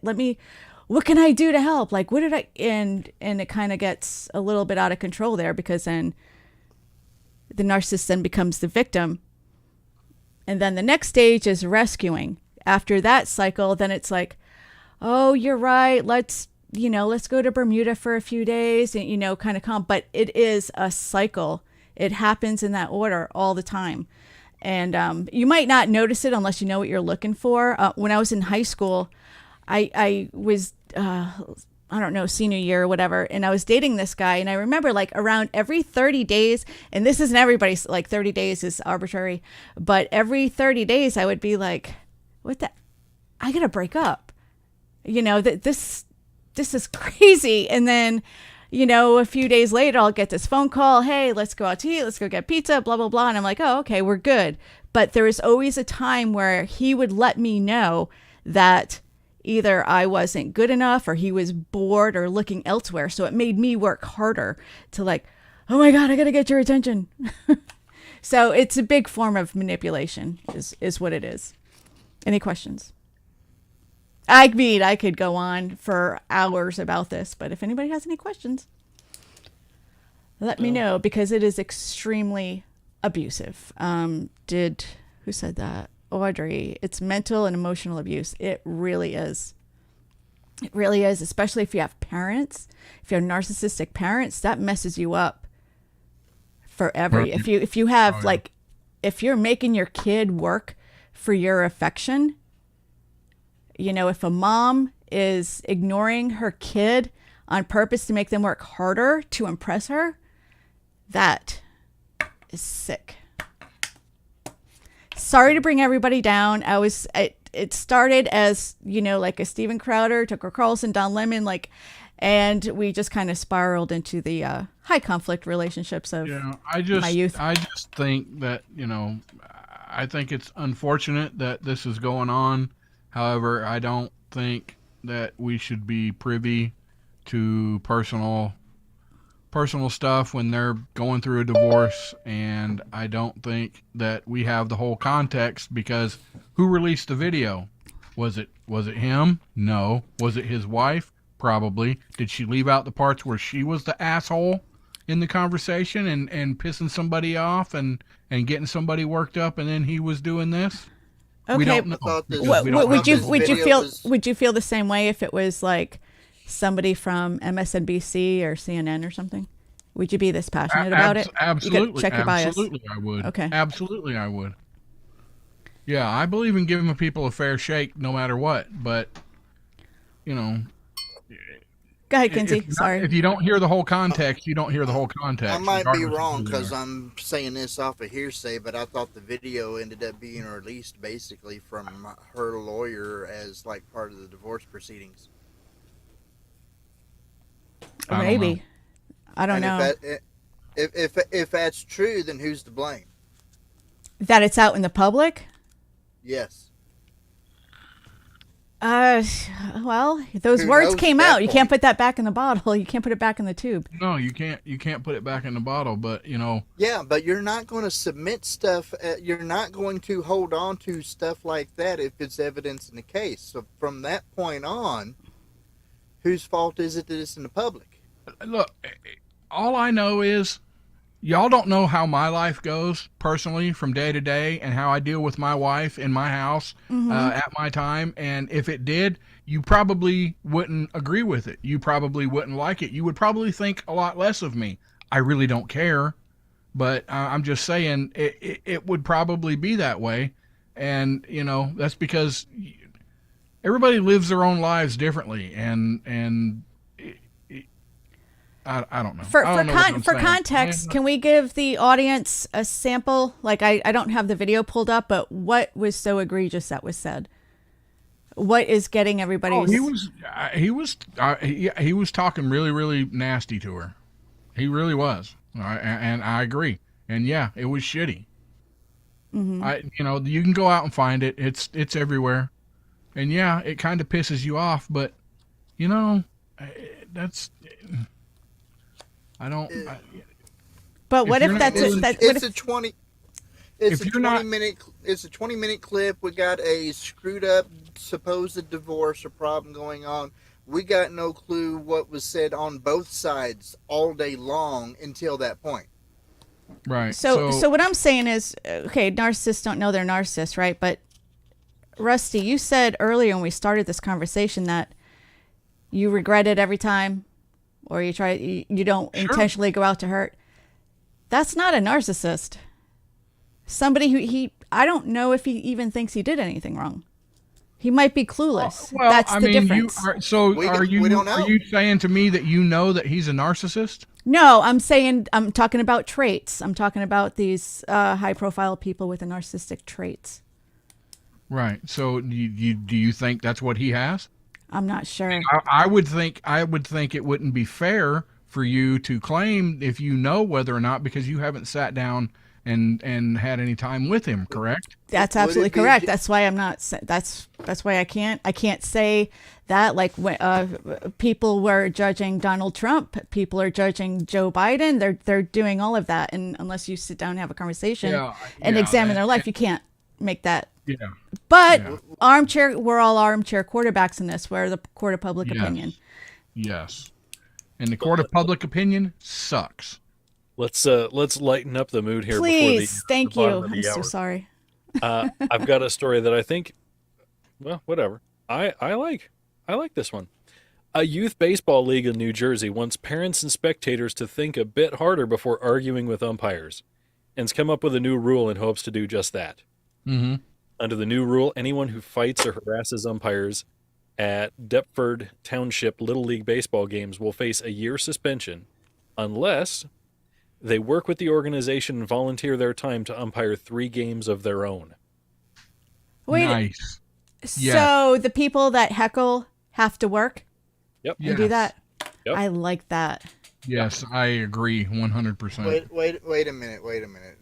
What can I do to help? Like, what did I, and it kind of gets a little bit out of control there, because then the narcissist then becomes the victim. And then the next stage is rescuing. After that cycle, then it's like, oh, you're right. Let's go to Bermuda for a few days and, kind of calm. But it is a cycle. It happens in that order all the time. And you might not notice it unless you know what you're looking for. When I was in high school, I was, senior year or whatever, and I was dating this guy. And I remember like around every 30 days, and this isn't everybody's, like 30 days is arbitrary, but every 30 days I would be like, I gotta break up. This is crazy. And then, a few days later, I'll get this phone call. Hey, let's go out to eat. Let's go get pizza, blah, blah, blah. And I'm like, oh, okay, we're good. But there was always a time where he would let me know that either I wasn't good enough or he was bored or looking elsewhere. So it made me work harder to like, oh my God, I got to get your attention. So it's a big form of manipulation is what it is. Any questions? I could go on for hours about this, but if anybody has any questions, let me know, because it is extremely abusive. Who said that? Audrey. It's mental and emotional abuse. It really is. It really is, especially if you have parents. If you have narcissistic parents, that messes you up forever. If you have if you're making your kid work for your affection, if a mom is ignoring her kid on purpose to make them work harder to impress her, that is sick. Sorry to bring everybody down. It started as, like a Steven Crowder, Tucker Carlson, Don Lemon, and we just kind of spiraled into the high conflict relationships of my youth. I just think that, I think it's unfortunate that this is going on. However, I don't think that we should be privy to personal stuff when they're going through a divorce, and I don't think that we have the whole context, because who released the video? Was it him? No. Was it his wife? Probably. Did she leave out the parts where she was the asshole in the conversation and pissing somebody off and getting somebody worked up, and then he was doing this? Okay. We don't know. Would you feel the same way if it was like somebody from MSNBC or CNN or something? Would you be this passionate about it? Absolutely. You check your bias. Absolutely, I would. Okay. Absolutely, I would. Yeah, I believe in giving people a fair shake no matter what, but, Go ahead, Kinsey. Sorry. If you don't hear the whole context, you don't hear the whole context. I might be regardless of wrong who they because are. I'm saying this off of hearsay, but I thought the video ended up being released basically from her lawyer as like part of the divorce proceedings. Maybe. I don't know. If that's true, then who's to blame? That it's out in the public? Yes. Well, those Who words knows came at that out. You can't point? put that back in the bottle. You can't put it back in the tube. No, you can't. You can't put it back in the bottle. But Yeah, but you're not going to submit stuff. You're not going to hold on to stuff like that if it's evidence in the case. So from that point on, whose fault is it that it's in the public? look, all I know is y'all don't know how my life goes personally from day to day and how I deal with my wife in my house at my time. And if it did, you probably wouldn't agree with it. You probably wouldn't like it. You would probably think a lot less of me. I really don't care, but I'm just saying it would probably be that way. And, that's because everybody lives their own lives differently. And I don't know. For I don't know what I'm saying. context, can we give the audience a sample? Like, I don't have the video pulled up, but what was so egregious that was said? What is getting everybody? Oh, he was talking really, really nasty to her. He really was. And I agree. And yeah, it was shitty. You can go out and find it. It's everywhere. And yeah, it kind of pisses you off, but that's, I don't. But what if you're that's not- that? It's a 20. It's If a you're not- 20-minute. It's a 20-minute clip. We got a screwed up supposed divorce or problem going on. We got no clue what was said on both sides all day long until that point. Right. So what I'm saying is, okay, narcissists don't know they're narcissists, right? But Rusty, you said earlier when we started this conversation that you regret it every time, or you don't intentionally go out to hurt. That's not a narcissist. Somebody who I don't know if he even thinks he did anything wrong. He might be clueless. well, That's the difference. We don't know. Are you saying to me that you know that he's a narcissist? No, I'm talking about traits. I'm talking about these high-profile people with the narcissistic traits. Right. So do you think that's what he has? I'm not sure. I would think it wouldn't be fair for you to claim if you know whether or not, because you haven't sat down and had any time with him, correct? That's Would it absolutely be correct. ju- That's why I'm not. That's why I can't say that. Like when people were judging Donald Trump, people are judging Joe Biden. They're doing all of that, and unless you sit down and have a conversation and examine their life, you can't make that. Yeah. But we're all armchair quarterbacks in this. We're the court of public opinion. Yes. And the court of public opinion sucks. Let's lighten up the mood here. Please, before thank the you. bottom of the I'm so hour. sorry. I've got a story that I think, well, whatever. I like this one. A youth baseball league in New Jersey wants parents and spectators to think a bit harder before arguing with umpires, and has come up with a new rule in hopes to do just that. Mm-hmm. Under the new rule, anyone who fights or harasses umpires at Deptford Township Little League baseball games will face a year suspension unless they work with the organization and volunteer their time to umpire 3 games of their own. Wait. Nice. So the people that heckle have to work Yep. and do that. Yep. I like that. Yes, I agree 100%. Wait a minute.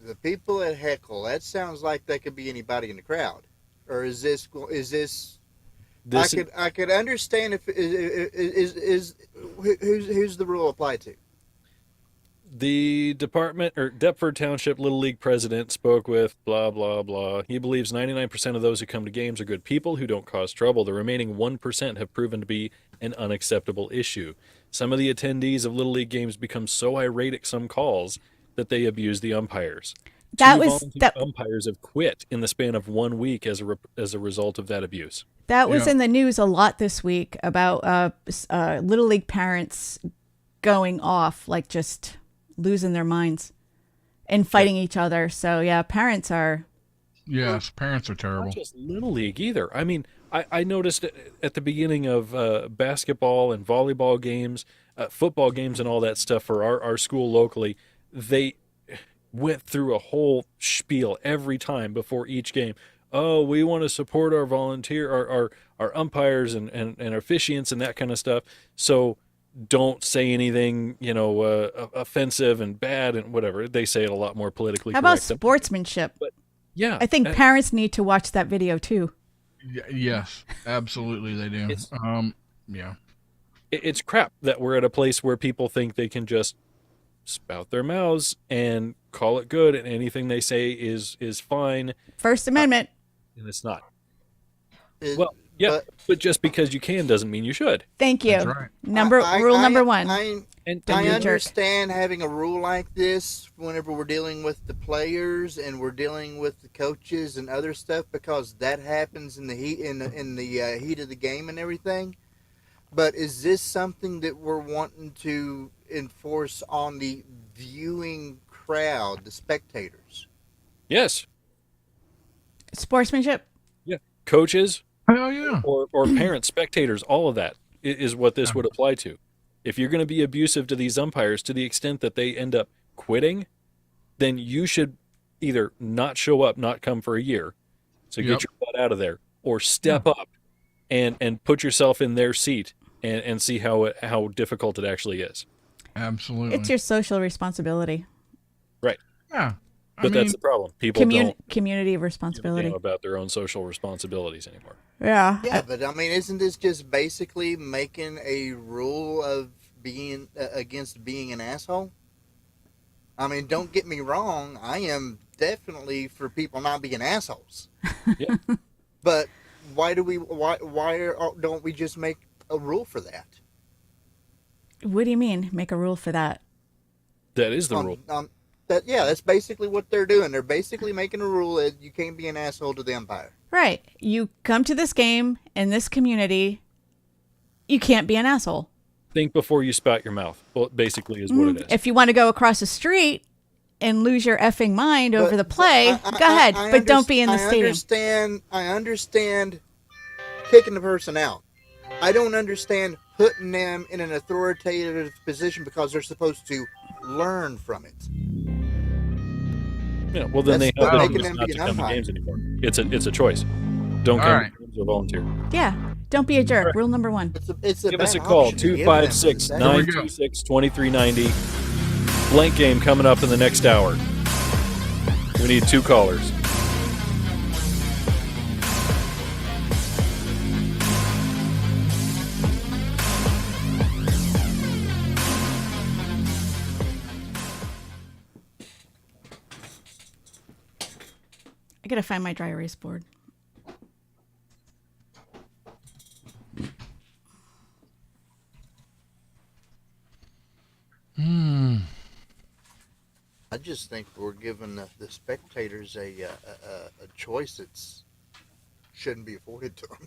The people at heckle. That sounds like they could be anybody in the crowd, or is this? This I could understand if who's the rule applied to. The department or Deptford Township Little League president spoke with blah, blah, blah. He believes 99% of those who come to games are good people who don't cause trouble. The remaining 1% have proven to be an unacceptable issue. Some of the attendees of Little League games become so irate at some calls that they abuse the umpires. Volunteer umpires have quit in the span of 1 week as a result of that abuse. That was in the news a lot this week about Little League parents going off, like just losing their minds and fighting each other. So yeah, parents are. Yes, parents are terrible. Not just Little League either. I mean, I noticed at the beginning of basketball and volleyball games, football games and all that stuff for our school locally, they went through a whole spiel every time before each game. Oh, we want to support our our umpires and officiants and that kind of stuff. So don't say anything, offensive and bad and whatever. They say it a lot more politically How about correct. sportsmanship? But yeah, I think parents need to watch that video too. Yes, absolutely they do. It's- Yeah. It's crap that we're at a place where people think they can just spout their mouths and call it good, and anything they say is fine, First Amendment. and it's not. It- Well, yeah, but but just because you can doesn't mean you should. Thank you. That's right. Rule number one. And Don't I be a jerk. understand having a rule like this whenever we're dealing with the players and we're dealing with the coaches and other stuff, because that happens in the heat heat of the game and everything. But is this something that we're wanting to enforce on the viewing crowd, the spectators? yes, Sportsmanship. yeah, coaches Hell yeah. or parents, spectators, all of that is what this would apply to. If you're going to be abusive to these umpires to the extent that they end up quitting, then you should either not show up, not come for a year, so Yep. get your butt out of there, or step up and put yourself in their seat and see how difficult it actually is. Absolutely. It's your social responsibility. Right. Yeah. But that's the problem. People don't Community give a responsibility. damn about their own social responsibilities anymore. Yeah. Yeah, but I mean, isn't this just basically making a rule of being against being an asshole? I mean, don't get me wrong. I am definitely for people not being assholes. Yeah. But why don't we just make a rule for that? What do you mean? Make a rule for that? That is the rule. That's basically what they're doing. They're basically making a rule that you can't be an asshole to the umpire. Right. You come to this game in this community, you can't be an asshole. Think before you spout your mouth. Well, basically is what it is. If you want to go across the street and lose your effing mind over the play, I- go ahead. I But don't be in the stadium. I understand kicking the person out. I don't understand putting them in an authoritative position because they're supposed to learn from it. Yeah, well, then That's they have not no making reason them not be to an come to umpire. games anymore. It's a choice. Don't All come right. to games or volunteer. Yeah. Don't be a jerk. Rule number one. It's a Give us a bad call, option to give them. 256-926-2390. Blank game coming up in the next hour. We need 2 callers. I gotta find my dry erase board. I just think we're giving the spectators a choice that's shouldn't be afforded to them.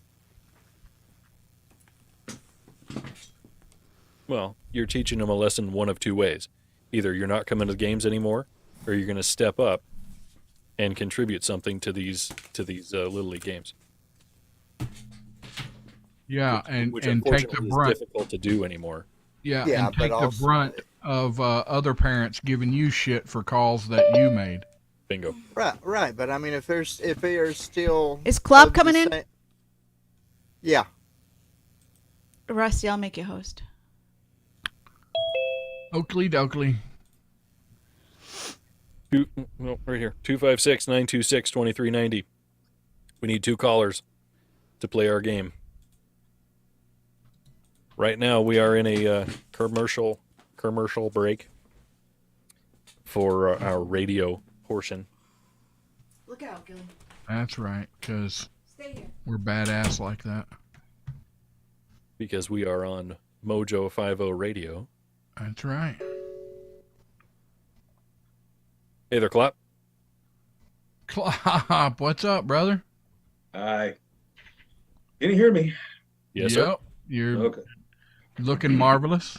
Well, you're teaching them a lesson one of 2 ways. Either you're not coming to the games anymore, or you're going to step up and contribute something to these Little League games. Yeah, and Which take unfortunately the is brunt. difficult to do anymore. Yeah, Yeah, and but take the also- brunt of other parents giving you shit for calls that you made. Bingo. Right. But I mean, if they are still Is Club of the coming in? sa- Yeah. Rusty, I'll make you host. Oakley dokley. No, right here. 256-926-2390. We need 2 callers to play our game. Right now, we are in a commercial break for our radio portion. Look out, Gilly. That's right, because Stay here. we're badass like that. Because we are on Mojo 50 Radio. That's right. Hey there, Clap. Clop, what's up, brother? Hi. Can you hear me? Yes, sir. Yep, you're Okay. looking marvelous.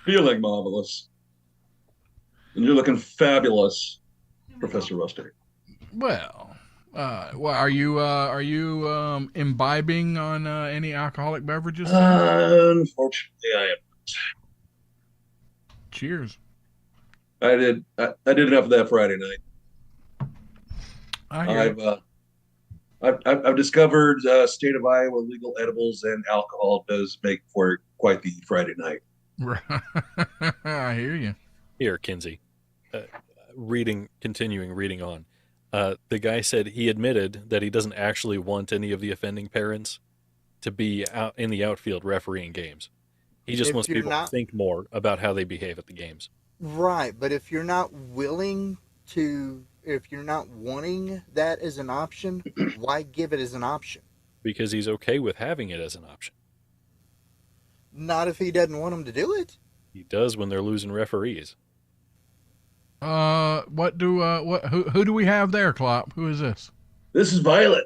Feeling marvelous. And you're looking fabulous, Professor Rusty. Well, are you imbibing on any alcoholic beverages? Unfortunately, I am. Cheers. I did enough of that Friday night. I hear you. I've discovered state of Iowa legal edibles and alcohol does make for quite the Friday night. I hear you. Here, Kinsey. Continuing reading on. The guy said he admitted that he doesn't actually want any of the offending parents to be out in the outfield refereeing games. He just If wants you're people not- to think more about how they behave at the games. Right, but if you're not willing to, if you're not wanting that as an option, why give it as an option? Because he's okay with having it as an option. Not if he doesn't want them to do it. He does when they're losing referees. Who do we have there, Klopp? Who is this? This is Violet.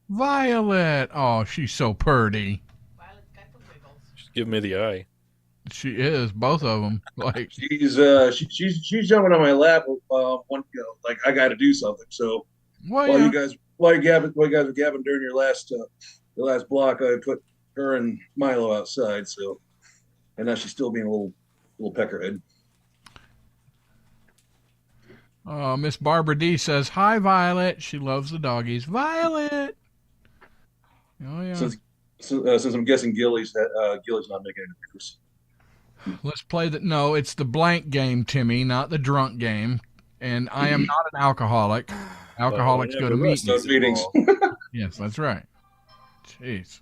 Violet. Oh, she's so pretty. Just give me the eye. She is, both of them. Like, She's jumping on my lap. Like I got to do something. So well, while yeah. you guys were gabbing during your last block, I put her and Milo outside. So, and now she's still being a little peckerhead. Miss Barbara D says, "Hi, Violet." She loves the doggies. Violet. Oh yeah. Since I'm guessing Gilly's not making any difference. Let's play the. No, it's the blank game, Timmy, not the drunk game. And I am not an alcoholic. Alcoholics go to meetings. meetings. Yes, that's right. Jeez.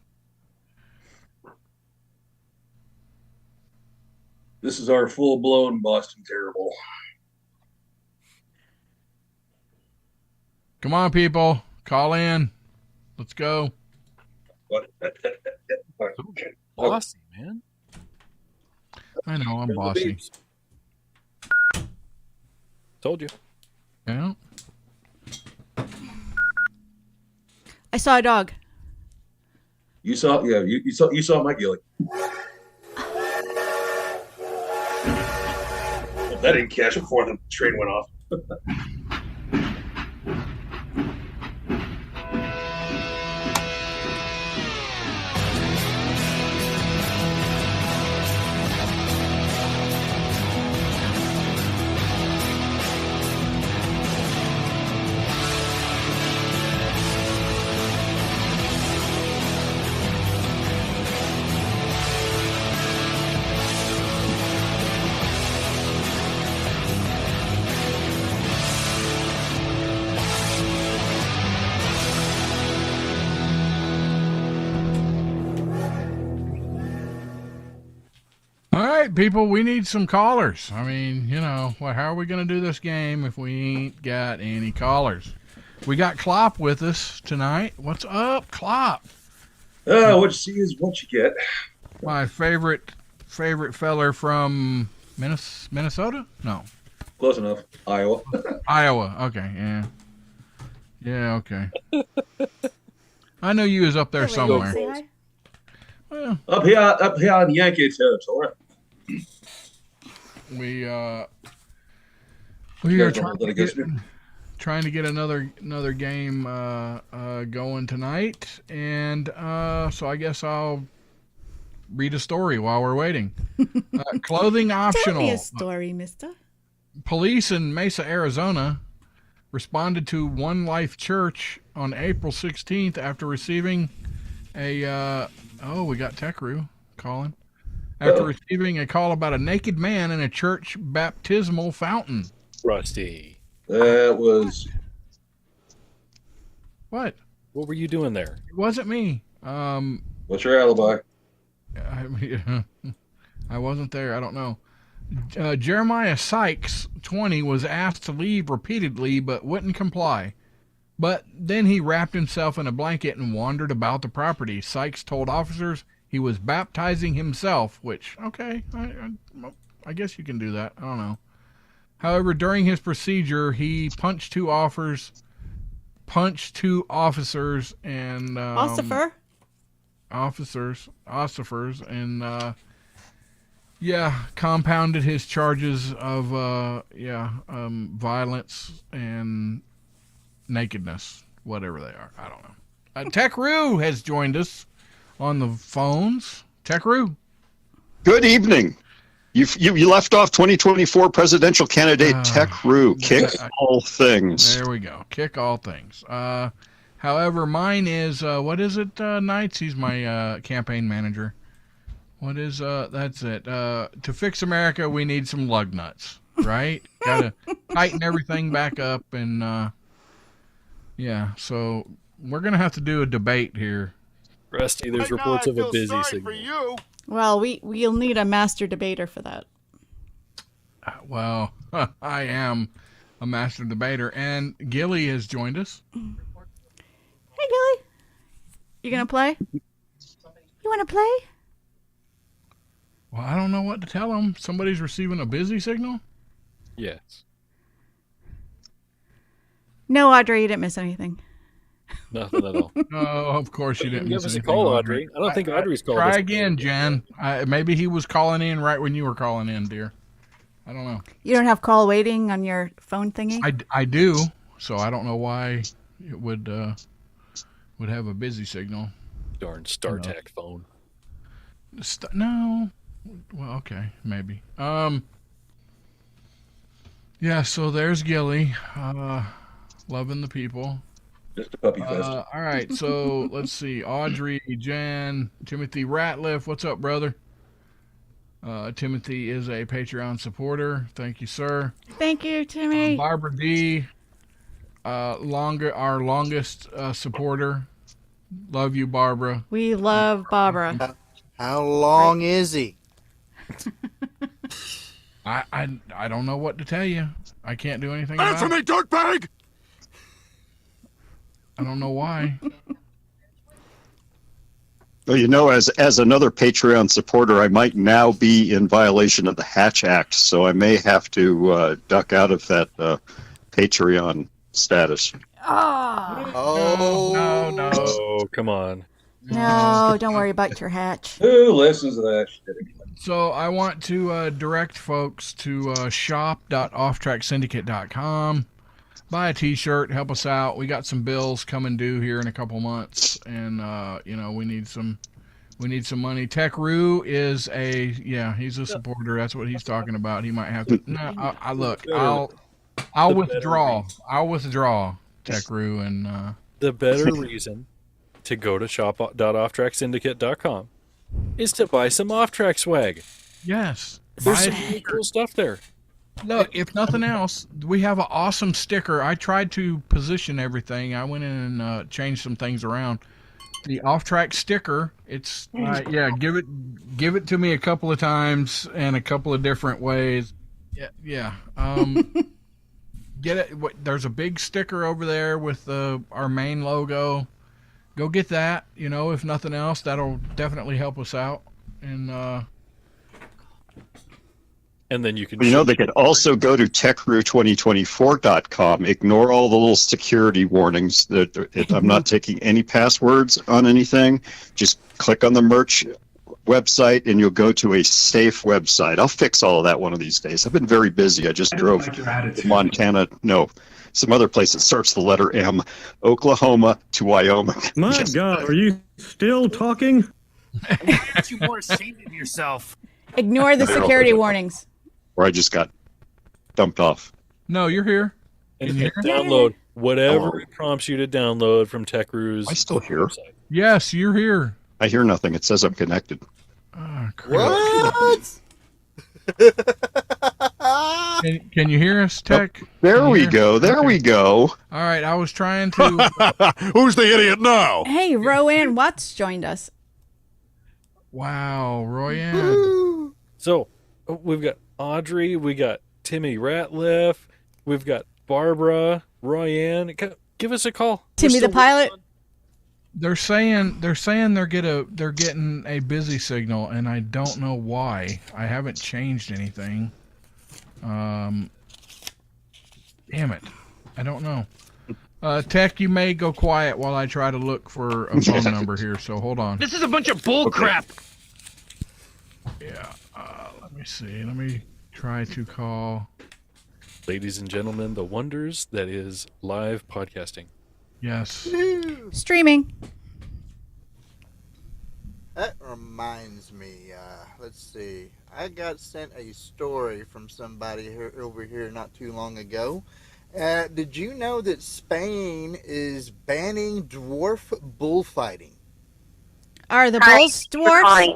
This is our full-blown Boston Terrible. Come on, people. Call in. Let's go. Bossy, man. I know, I'm bossy. Told you. Yeah. I saw a dog. You saw my Gilly. That didn't catch before the train went off. All right, people, we need some callers. I mean, you know, how are we going to do this game if we ain't got any callers? We got Klopp with us tonight. What's up, Klopp? What you see is what you get. My favorite feller from Minnesota? No. Close enough. Iowa. Iowa. Okay, yeah. Yeah, okay. I knew you was up there somewhere. Say hi. Well, Up here in Yankee territory. we are guys don't hold that against me. trying to get another game going tonight, and so I guess I'll read a story while we're waiting. Clothing Tell optional. me a story, mister. Police in Mesa, Arizona, responded to One Life Church on April 16th after receiving a we got Techru calling. After receiving a call about a naked man in a church baptismal fountain. Rusty. That was. What? What were you doing there? It wasn't me. What's your alibi? I wasn't there. I don't know. Jeremiah Sykes, 20, was asked to leave repeatedly but wouldn't comply. But then he wrapped himself in a blanket and wandered about the property. Sykes told officers he was baptizing himself, which, okay, I guess you can do that. I don't know. However, during his procedure, he punched two officers and officers and compounded his charges of violence and nakedness, whatever they are. I don't know. Techru has joined us on the phones. Techru. Good evening. You left off 2024 presidential candidate Techru. Kick all things. There we go. Kick all things. However, mine is what is it? Knights. He's my campaign manager. What is that's it. To fix America, we need some lug nuts, right? Gotta tighten everything back up and Yeah, so we're gonna have to do a debate here. Rusty, there's Right now, reports I of a feel busy sorry signal. for you. Well, we'll need a master debater for that. Well, I am a master debater, and Gilly has joined us. Hey, Gilly. You gonna play? You wanna play? Well, I don't know what to tell him. Somebody's receiving a busy signal? Yes. No, Audrey, you didn't miss anything. Nothing at all. No, of course you didn't Give miss us a anything, call, Audrey. I don't think Audrey's called Try us. again, Jen. Maybe he was calling in right when you were calling in, dear. I don't know. You don't have call waiting on your phone thingy? I do, so I don't know why it would have a busy signal. Darn StarTAC phone. No. Well, okay, maybe. Yeah, so there's Gilly. Loving the people. Just a puppy fest. All right, so let's see. Audrey, Jen, Timothy Ratliff. What's up, brother? Timothy is a Patreon supporter. Thank you, sir. Thank you, Timmy. Barbara D, our longest supporter. Love you, Barbara. We love Barbara. How long is he? I don't know what to tell you. I can't do anything about Answer me, dirtbag! I don't know why. Well, as another Patreon supporter, I might now be in violation of the Hatch Act, so I may have to duck out of that Patreon status. Oh, No. Oh, come on. No, don't worry about your hatch. Who listens to that shit again? So I want to direct folks to shop.offtracksyndicate.com. Buy a T-shirt, help us out. We got some bills coming due here in a couple months, and we need some money. Tech Roo is he's a supporter. That's what he's talking about. He might have to. No, I'll withdraw. I'll withdraw, Tech Roo, and The better reason to go to shop.offtracksyndicate.com is to buy some off-track swag. yes, There's buy some a really cool stuff there. Look, if nothing else, we have an awesome sticker. I tried to position everything. I went in and changed some things around. The off-track sticker. It's give it to me a couple of times and a couple of different ways. Yeah. Get it. There's a big sticker over there with our main logo. Go get that. If nothing else, that'll definitely help us out. And then you can. They could also go to techroo2024.com. Ignore all the little security warnings. I'm not taking any passwords on anything. Just click on the merch website and you'll go to a safe website. I'll fix all of that one of these days. I've been very busy. I just drove to Montana. No, some other place that starts the letter M. Oklahoma to Wyoming. My God, are you still talking? Get you more ashamed of yourself. Ignore the security warnings. Where I just got dumped off. No, you're here. And Can you hear? download whatever it prompts you to download from Tech Roo's. I still hear. website. Yes, you're here. I hear nothing. It says I'm connected. Oh, crap. What? Can you hear us, Tech? There we go. There we go. All right, I was trying to. Who's the idiot now? Hey, Roanne Watts joined us. Wow, Royanne. So we've got Audrey, we got Timmy Ratliff, we've got Barbara, Royanne. Give us a call. Timmy the pilot. They're saying they're getting a busy signal, and I don't know why. I haven't changed anything. Damn it, I don't know. Tech, you may go quiet while I try to look for a phone number here. So hold on. This is a bunch of bull crap. Yeah. Let me see. Let me try to call. Ladies and gentlemen, the wonders that is live podcasting. Yes. Streaming. That reminds me. Let's see. I got sent a story from somebody over here not too long ago. Did you know that Spain is banning dwarf bullfighting? Are the bulls dwarfs?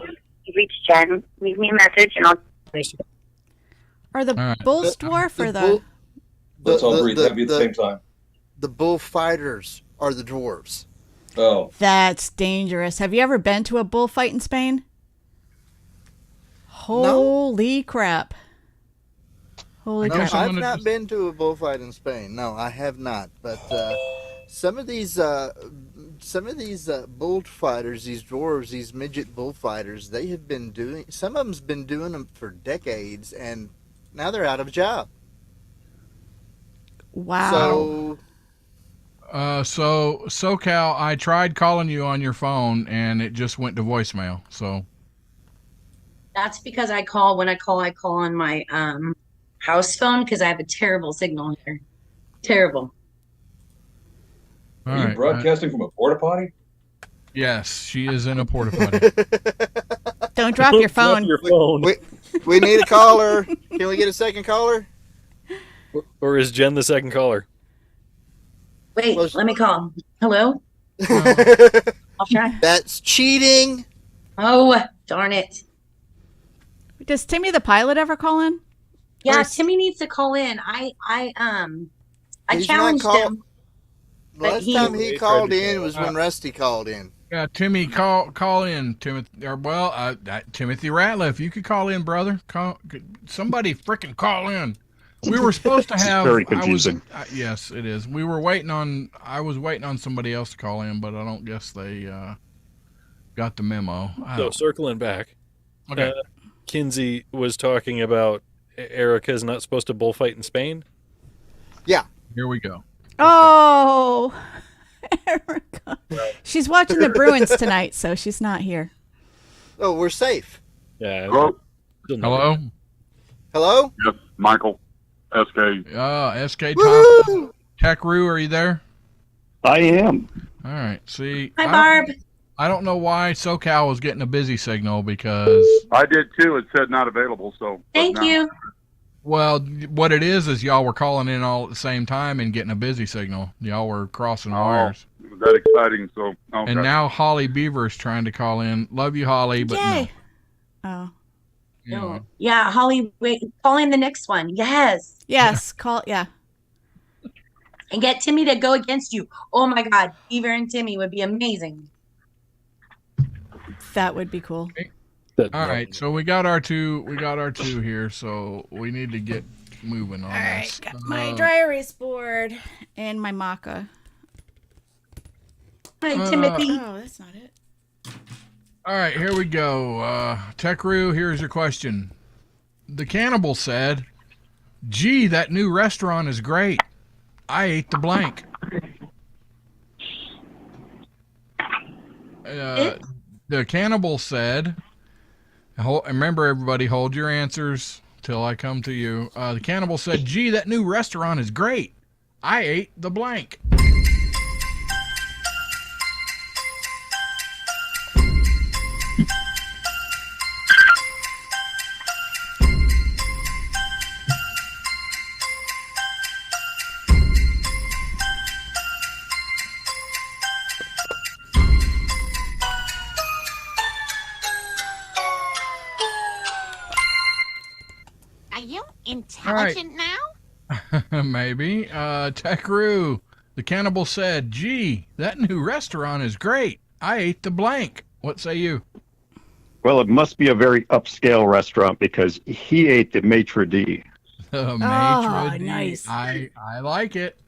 You reach Jen. Leave me a message and I'll. Are the bulls dwarf or the? Let's all breathe heavy at the same time. The bullfighters are the dwarves. Oh, That's dangerous. Have you ever been to a bullfight in Spain? Holy crap. Holy No, crap. I've not been to a bullfight in Spain. No, I have not. But some of these bullfighters, these dwarves, these midget bullfighters, they have been doing. Some of them's been doing them for decades, and now they're out of a job. Wow. So, SoCal, I tried calling you on your phone and it just went to voicemail. So That's because I call on my house phone because I have a terrible signal here. Terrible. all are you right. broadcasting from a porta potty? Yes, she is in a porta potty. Don't drop your phone. Your phone. we need a caller. Can we get a second caller? Or is Jen the second caller? Wait, let me call. Hello? I'll try. That's cheating. Oh, darn it. Does Timmy the pilot ever call in? Yeah, Timmy needs to call in. I He's not challenged him. Last time he called in was when Rusty called in. Yeah, Timmy, call in, Timothy. Or Timothy Ratliff, you could call in, brother. Somebody freaking call in. We were supposed to have. Very confusing. Yes, it is. I was waiting on somebody else to call in, but I don't guess they got the memo. So circling back, Okay. Kinsey was talking about Erica's not supposed to bullfight in Spain. Yeah. Here we go. Oh, Erica. She's watching the Bruins tonight, so she's not here. Oh, we're safe. Yeah. Hello? Hello? Hello? Yes, Michael. SK. SK Top. Tech Roo, are you there? I am. All right. See. Hi, Barb. I don't know why SoCal was getting a busy signal because. I did too. It said not available, so. Thank you. Well, what it is y'all were calling in all at the same time and getting a busy signal. Y'all were crossing wires. It was that exciting, so. Okay. And now Holly Beaver's trying to call in. Love you, Holly, but Yay. no. Oh. Anyway. Yeah, Holly, wait, call in the next one. Yes. Yes, call. Yeah. And get Timmy to go against you. Oh my God, Beaver and Timmy would be amazing. That would be cool. All right, so we got our two here, so we need to get moving on All right, this. got my dry erase board and my maca. Hi, Timothy. Oh, that's not it. All right, here we go. Tech Roo, here's your question. The cannibal said, "Gee, that new restaurant is great. I ate the blank." The cannibal said, remember everybody, hold your answers till I come to you. The cannibal said, "Gee, that new restaurant is great. I ate the blank." Are you intelligent now? Maybe. Tech Roo, the cannibal said, "Gee, that new restaurant is great. I ate the blank." What say you? Well, it must be a very upscale restaurant because he ate the maitre d'. The maitre d'. Nice. I like it.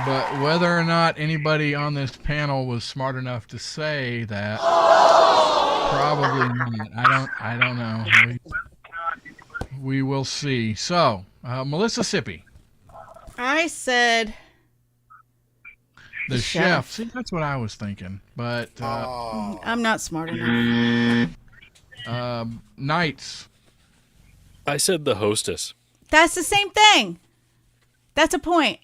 But whether or not anybody on this panel was smart enough to say that, probably not. I don't know. We will see. So, Melissa Sippy, I said the chef. See, that's what I was thinking. But I'm not smart enough. Knights. I said the hostess. That's the same thing. That's a point.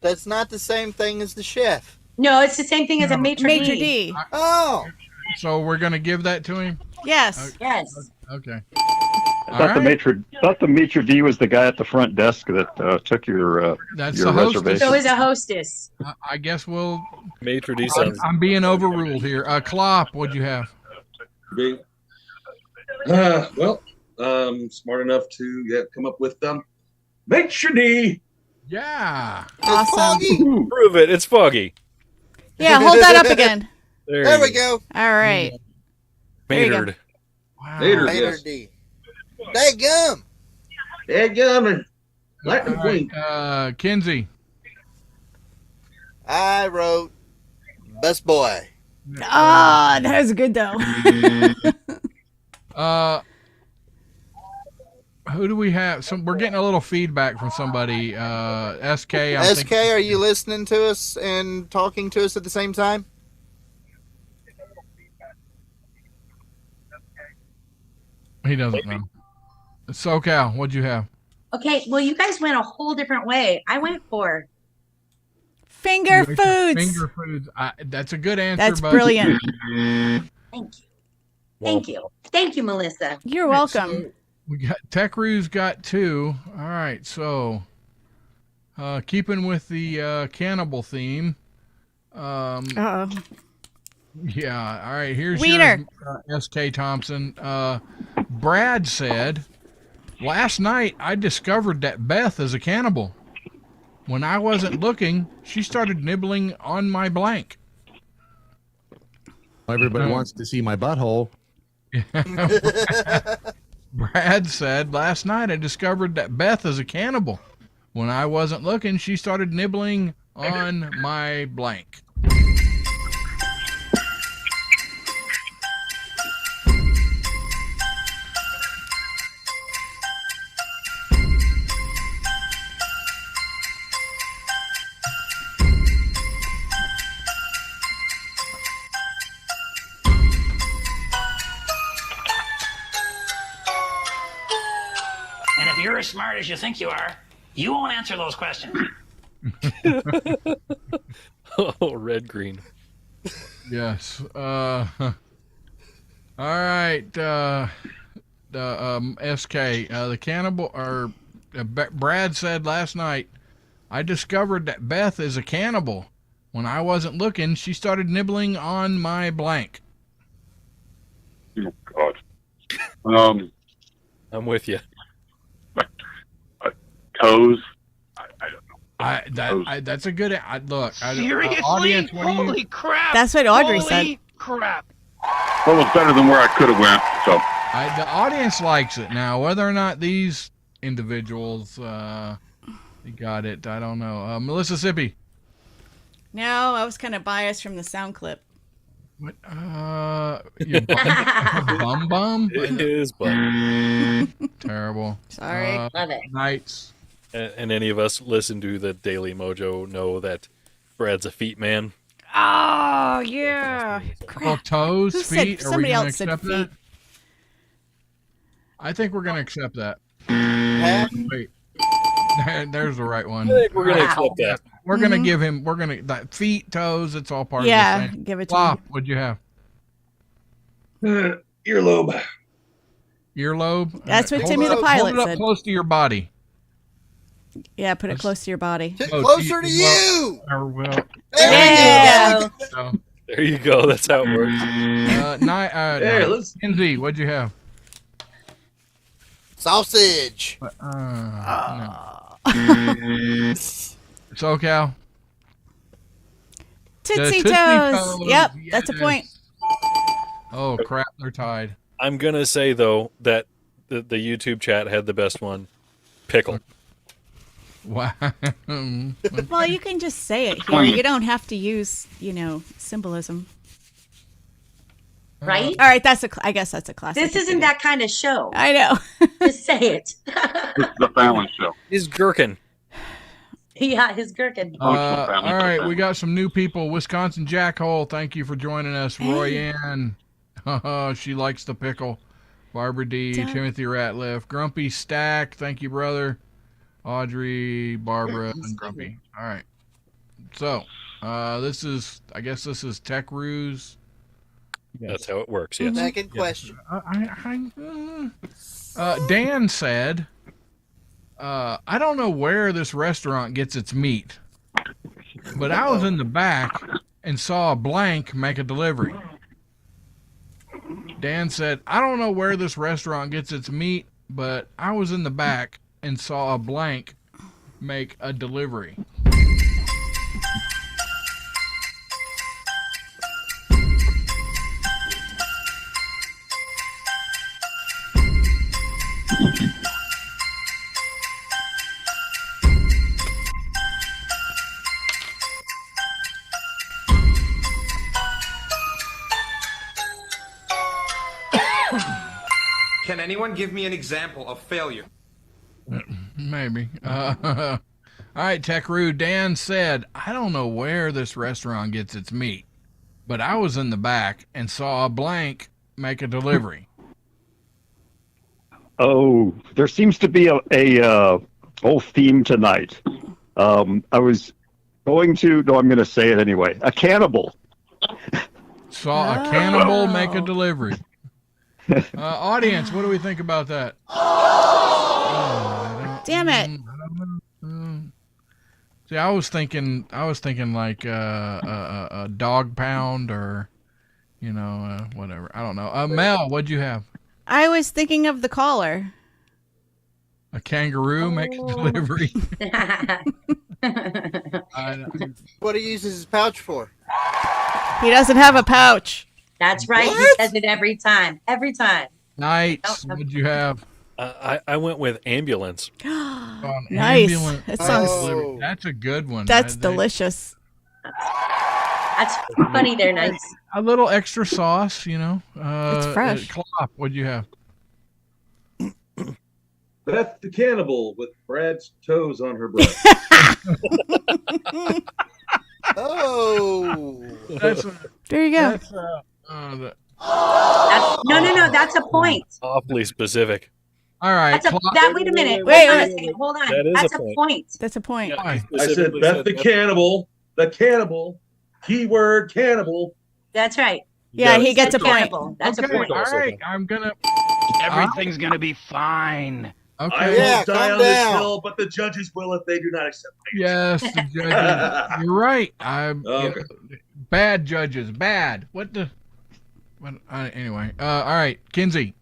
That's not the same thing as the chef. No, it's the same thing as a maitre d'. Maitre d'. Oh. So we're gonna give that to him. Yes. Yes. Okay. I thought the maitre d' was the guy at the front desk that took your That's your the hostess. reservation. So is a hostess. I guess we'll. Maitre d' sounds. I'm being overruled here. Klopp, what'd you have? Smart enough to come up with maitre d'. Yeah. Awesome. Prove it. It's Foggy. Yeah, hold that up again. There we go. All right. There you go. Maynard. Wow. Maynard, Maynard yes. D. Dadgum. Dadgum. Lightning All right, McQueen. Kinsey. I wrote Best Boy. Ah, that was good though. Who do we have? We're getting a little feedback from somebody. SK. SK, are you listening to us and talking to us at the same time? He doesn't know. SoCal, what'd you have? Okay, well, you guys went a whole different way. I went for Finger foods. Finger foods. That's a good answer. That's but brilliant. thank you. Thank you. Thank you, Melissa. You're welcome. We got Tech Ruse got 2. All right, so keeping with the cannibal theme. Uh-oh. Yeah. All right. Here's Wiener. your SK Thompson. Brad said, "Last night I discovered that Beth is a cannibal. When I wasn't looking, she started nibbling on my blank." Everybody wants to see my butthole. Brad said, "Last night I discovered that Beth is a cannibal. When I wasn't looking, she started nibbling on my blank." And if you're as smart as you think you are, you won't answer those questions. Oh, red green. Yes. All right. SK. The cannibal. Or Brad said last night, I discovered that Beth is a cannibal. When I wasn't looking, she started nibbling on my blank. Oh, God. I'm with you. Toes. That's a good. Look. Seriously? Audience, what do you? Holy crap. That's what Audrey said. Holy crap. Well, it was better than where I could have went. So The audience likes it. Now, whether or not these individuals got it, I don't know. Melissa Sippy. No, I was kind of biased from the sound clip. What? Your bum? It is bum. Terrible. Sorry. Love it. Nights. And any of us listen to the Daily Mojo know that Brad's a feet man. Oh, yeah. Well, toes, Who feet. said, Are somebody we going to else said accept feet. that? I think we're going to accept that. Wait. There's the right one. I think we're going to accept that. We're going to give him, that feet, toes, it's all part of the Yeah, same. give it to Flop, him. what'd you have? Earlobe. Earlobe? That's what Hold Timmy it the up- pilot Hold it up said. close to your body. Yeah, put it close to your body. Closer to you. Or well, Yeah. so, There you go. That's how it works. There, let's. Kenzie, what'd you have? Sausage. No. SoCal. Tootsie Tootsie Toes. Toes, Yep, that's a point. Oh crap, they're tied. I'm going to say, though, that the YouTube chat had the best one. Pickle. Wow. Well, you can just say it here. You don't have to use, symbolism. Right? All right, I guess that's a classic. This isn't that kind of show. I know. Just say it. it's the Fallon Show. Is gherkin. Yeah, his gherkin. All right, we got some new people. Wisconsin Jackhole, thank you for joining us. Roy Ann, she likes the pickle. Barbara D, Timothy Ratliff, Grumpy Stack, thank you, brother. Audrey, Barbara, and Grumpy. All right. So, this is Tech Ruse. That's how it works, yes. Second question. Dan said, I don't know where this restaurant gets its meat, but I was in the back and saw a blank make a delivery. Dan said, I don't know where this restaurant gets its meat, but I was in the back and saw a blank make a delivery? Can anyone give me an example of failure? Maybe. All right, Techroo. Dan said, I don't know where this restaurant gets its meat, but I was in the back and saw a blank make a delivery. Oh, there seems to be a whole theme tonight. I was going to, no, I'm going to say it anyway. A cannibal. Saw a cannibal make a delivery. Audience, what do we think about that? Damn it. See, I was thinking like a dog pound or, whatever. I don't know. Mel, what'd you have? I was thinking of the caller. A kangaroo makes a delivery. What he uses his pouch for? He doesn't have a pouch. That's right. What? He says it every time. Every time. Nice. What'd you have? I went with ambulance. Nice. Ambulance. That sounds. Oh. That's a good one. That's delicious. That's funny. They're nice. A little extra sauce, It's fresh. Clop, what'd you have? Beth the cannibal with Brad's toes on her breast. Oh. There you go. No. That's a point. Awfully specific. All right. Wait a minute. Wait, Hold on a wait. second. Hold on. That is That's a a point. point. That's a point. Why? I said Beth the cannibal, keyword cannibal. That's right. Yeah, he That's gets a point. cannibal. That's a Okay, point. all right. I'm gonna. Everything's gonna be fine. I Okay. Yeah, won't die calm on this down. hill, but the judges will if they do not accept me. Yes, the judges. You're right. Okay. Bad judges. Bad. What the? Anyway. All right, Kinsey.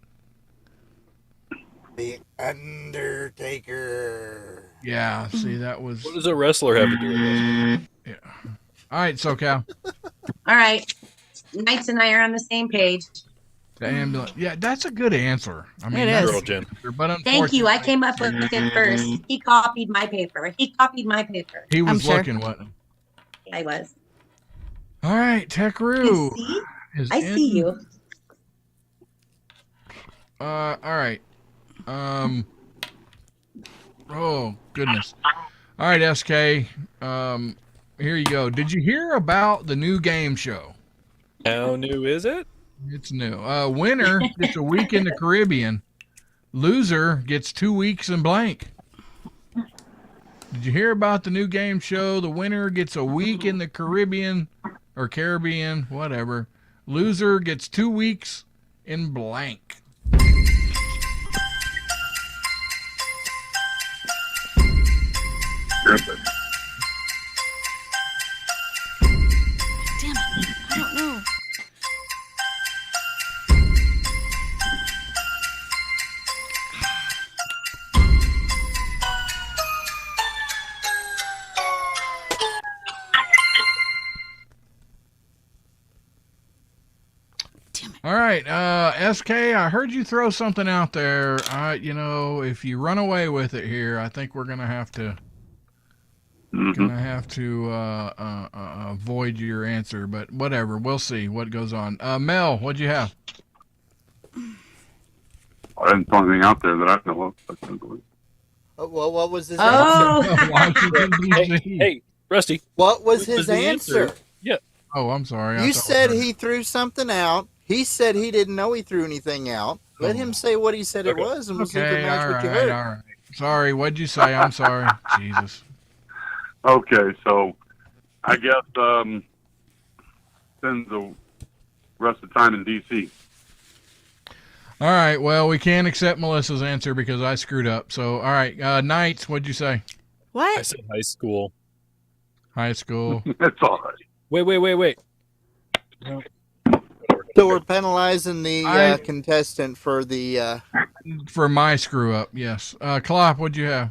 The Undertaker. Yeah. See, that was. What does a wrestler have to do with this? Yeah. All right, SoCal. All right. Knights and I are on the same page. The ambulance. Yeah, that's a good answer. I mean, It that's is. Girl, Jen. But Thank you. I unfortunately, came up with it first. He copied my paper. he I'm was sure. looking. What? I was. All right, Techroo. See? is I in- see you. All right. Oh goodness. All right, SK. Here you go. Did you hear about the new game show? How new is it? It's new. Winner gets a week in the Caribbean. Loser gets 2 weeks in blank. Did you hear about the new game show? The winner gets a week in the Caribbean or Caribbean, whatever. Loser gets 2 weeks in blank. Griffin. Damn it. I don't know. All right, SK, I heard you throw something out there. If you run away with it here, I think we're gonna have to void your answer. But whatever, we'll see what goes on. Mel, what'd you have? I didn't throw anything out there that I know of. I can't believe. Well, what was his Oh. answer? Washington, D.C. Hey, Rusty. What was What his was the answer? answer? Yeah. Oh, I'm sorry. I You thought said we were- he threw something out. He said he didn't know he threw anything out. Let him say what he said it was, and we'll see if it Okay, matches all what you right, heard. all right. Sorry, what'd you say? I'm sorry. Jesus. Okay, so I guess spends the rest of the time in D.C. All right, well, we can't accept Melissa's answer because I screwed up. So, all right, Knights, what'd you say? I What? said high school. High school. That's all right. Wait. No. So we're penalizing the I- contestant for the. For my screw up, yes. Clop, what'd you have?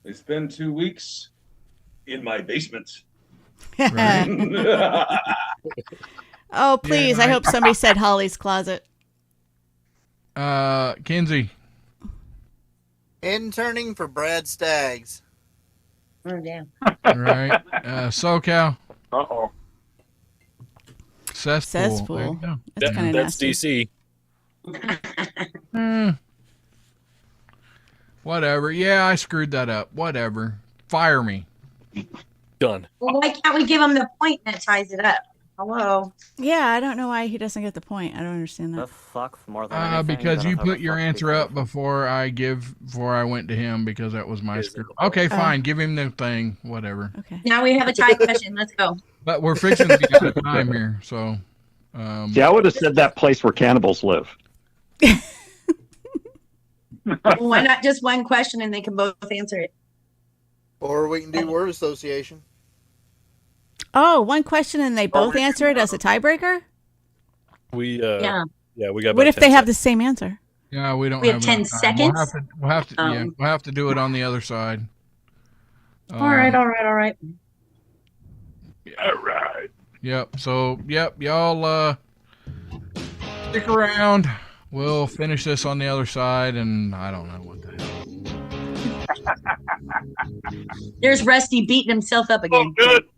They spend 2 weeks in my basement. Oh, please. Yeah, I hope somebody said Holly's closet. Kinsey. Interning for Brad Staggs. Oh, damn. All right. SoCal. Uh-oh. Cesspool. There you Cesspool. go. That's kind of That's nasty. DC. Whatever. Yeah, I screwed that up. Whatever. Fire me. Done. Well, why can't we give him the point that ties it up? Hello. Yeah, I don't know why he doesn't get the point. I don't understand that. This sucks more than anything. Because Then you I'll have put a your fuck answer people. up before I went to him because that was my screw. Okay, fine. Give him the thing. Whatever. Okay. Now we have a tie question. Let's go. But we're fixing to be out of time here, so. See, I would have said that place where cannibals live. Why not just one question and they can both answer it? Or we can do word association. Oh, one question and they both answer it as a tiebreaker? We Yeah. we got. What about if 10 they have the seconds. same answer? Yeah, we don't We have have 10 enough time. seconds? We'll have to do it on the other side. All right. All right. Yep. So, y'all stick around. We'll finish this on the other side, and I don't know what the hell. There's Rusty beating himself up again. Good.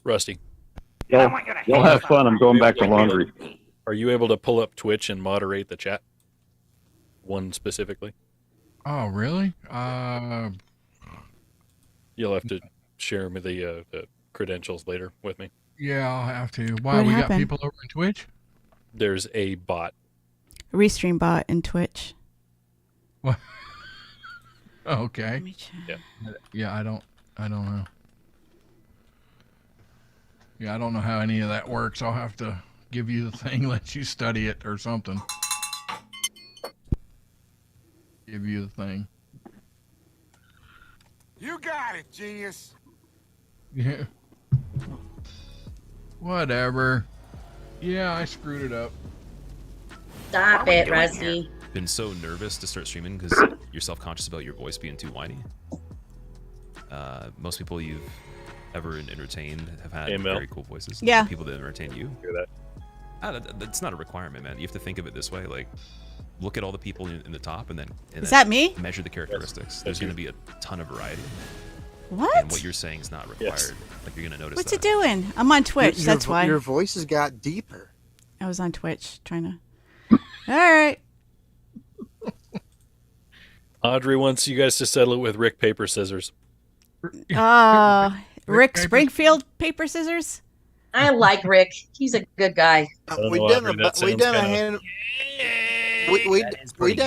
Rusty, Y'all have fun. I'm going back to laundry. are you able to pull up Twitch and moderate the chat? One specifically. Oh, really? You'll have to share me the credentials later with me. Yeah, I'll have to. Why, What we got happened? people over in Twitch? There's a bot. Restream bot in Twitch. What? Okay. Let me check. Yeah, I don't know. Yeah, I don't know how any of that works. I'll have to give you the thing, let you study it or something. Give you the thing. You got it, genius. Yeah. Whatever. Yeah, I screwed it up. Stop it, Rusty. Been so nervous to start streaming because you're self-conscious about your voice being too whiny. Most people you've ever entertained have had very cool voices. Yeah. People that entertain you. Hear that? That's not a requirement, man. You have to think of it this way. Like, look at all the people in the top and then Is that me? measure the characteristics. There's going to be a ton of variety. What? And what you're saying is not required. Like, you're going to notice What's that. it doing? I'm on Twitch. That's why. Your voice has got deeper. I was on Twitch trying to. All right. Audrey wants you guys to settle it with Rick Paper Scissors. Rick Springfield paper scissors. I like Rick. He's a good guy. We done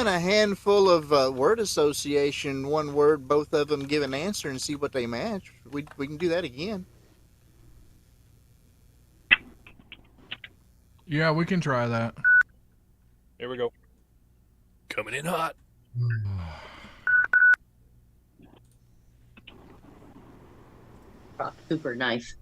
a handful of word association. One word, both of them give an answer and see what they match. We can do that again. Yeah, we can try that. Here we go. Coming in hot. Rock, Cooper knife.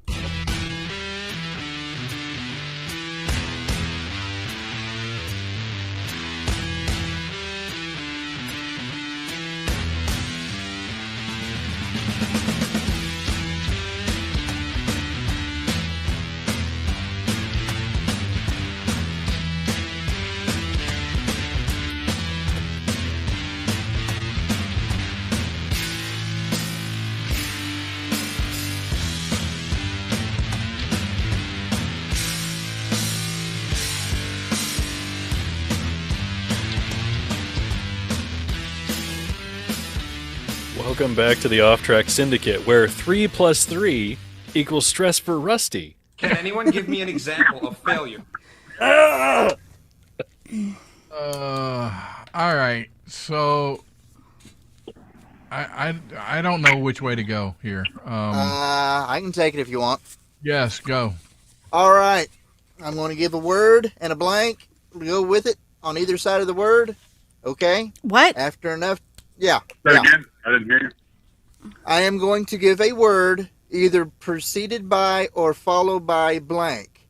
Welcome back to the Off Track Syndicate, where 3 + 3 equals stress for Rusty. Can anyone give me an example of failure? All right. So I don't know which way to go here. I can take it if you want. Yes, go. All right. I'm going to give a word and a blank. Go with it. on either side of the word. Okay. What? After enough. Yeah. Say again? I didn't hear you. I am going to give a word either preceded by or followed by blank.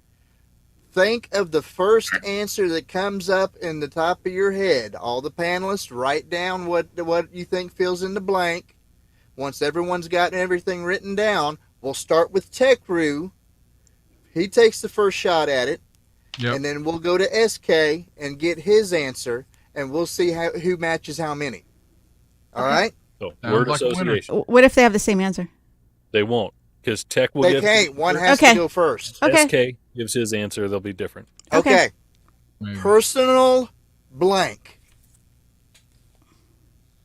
Think of the first answer that comes up in the top of your head. All the panelists, write down what you think fills in the blank. Once everyone's gotten everything written down, we'll start with Tekru. He takes the first shot at it. Yep. And then we'll go to SK and get his answer, and we'll see who matches how many. All right? So, word association. What if they have the same answer? They won't, because Tech will They give. can't. One has to go first. Okay. SK gives his answer. They'll be different. Okay. Personal blank.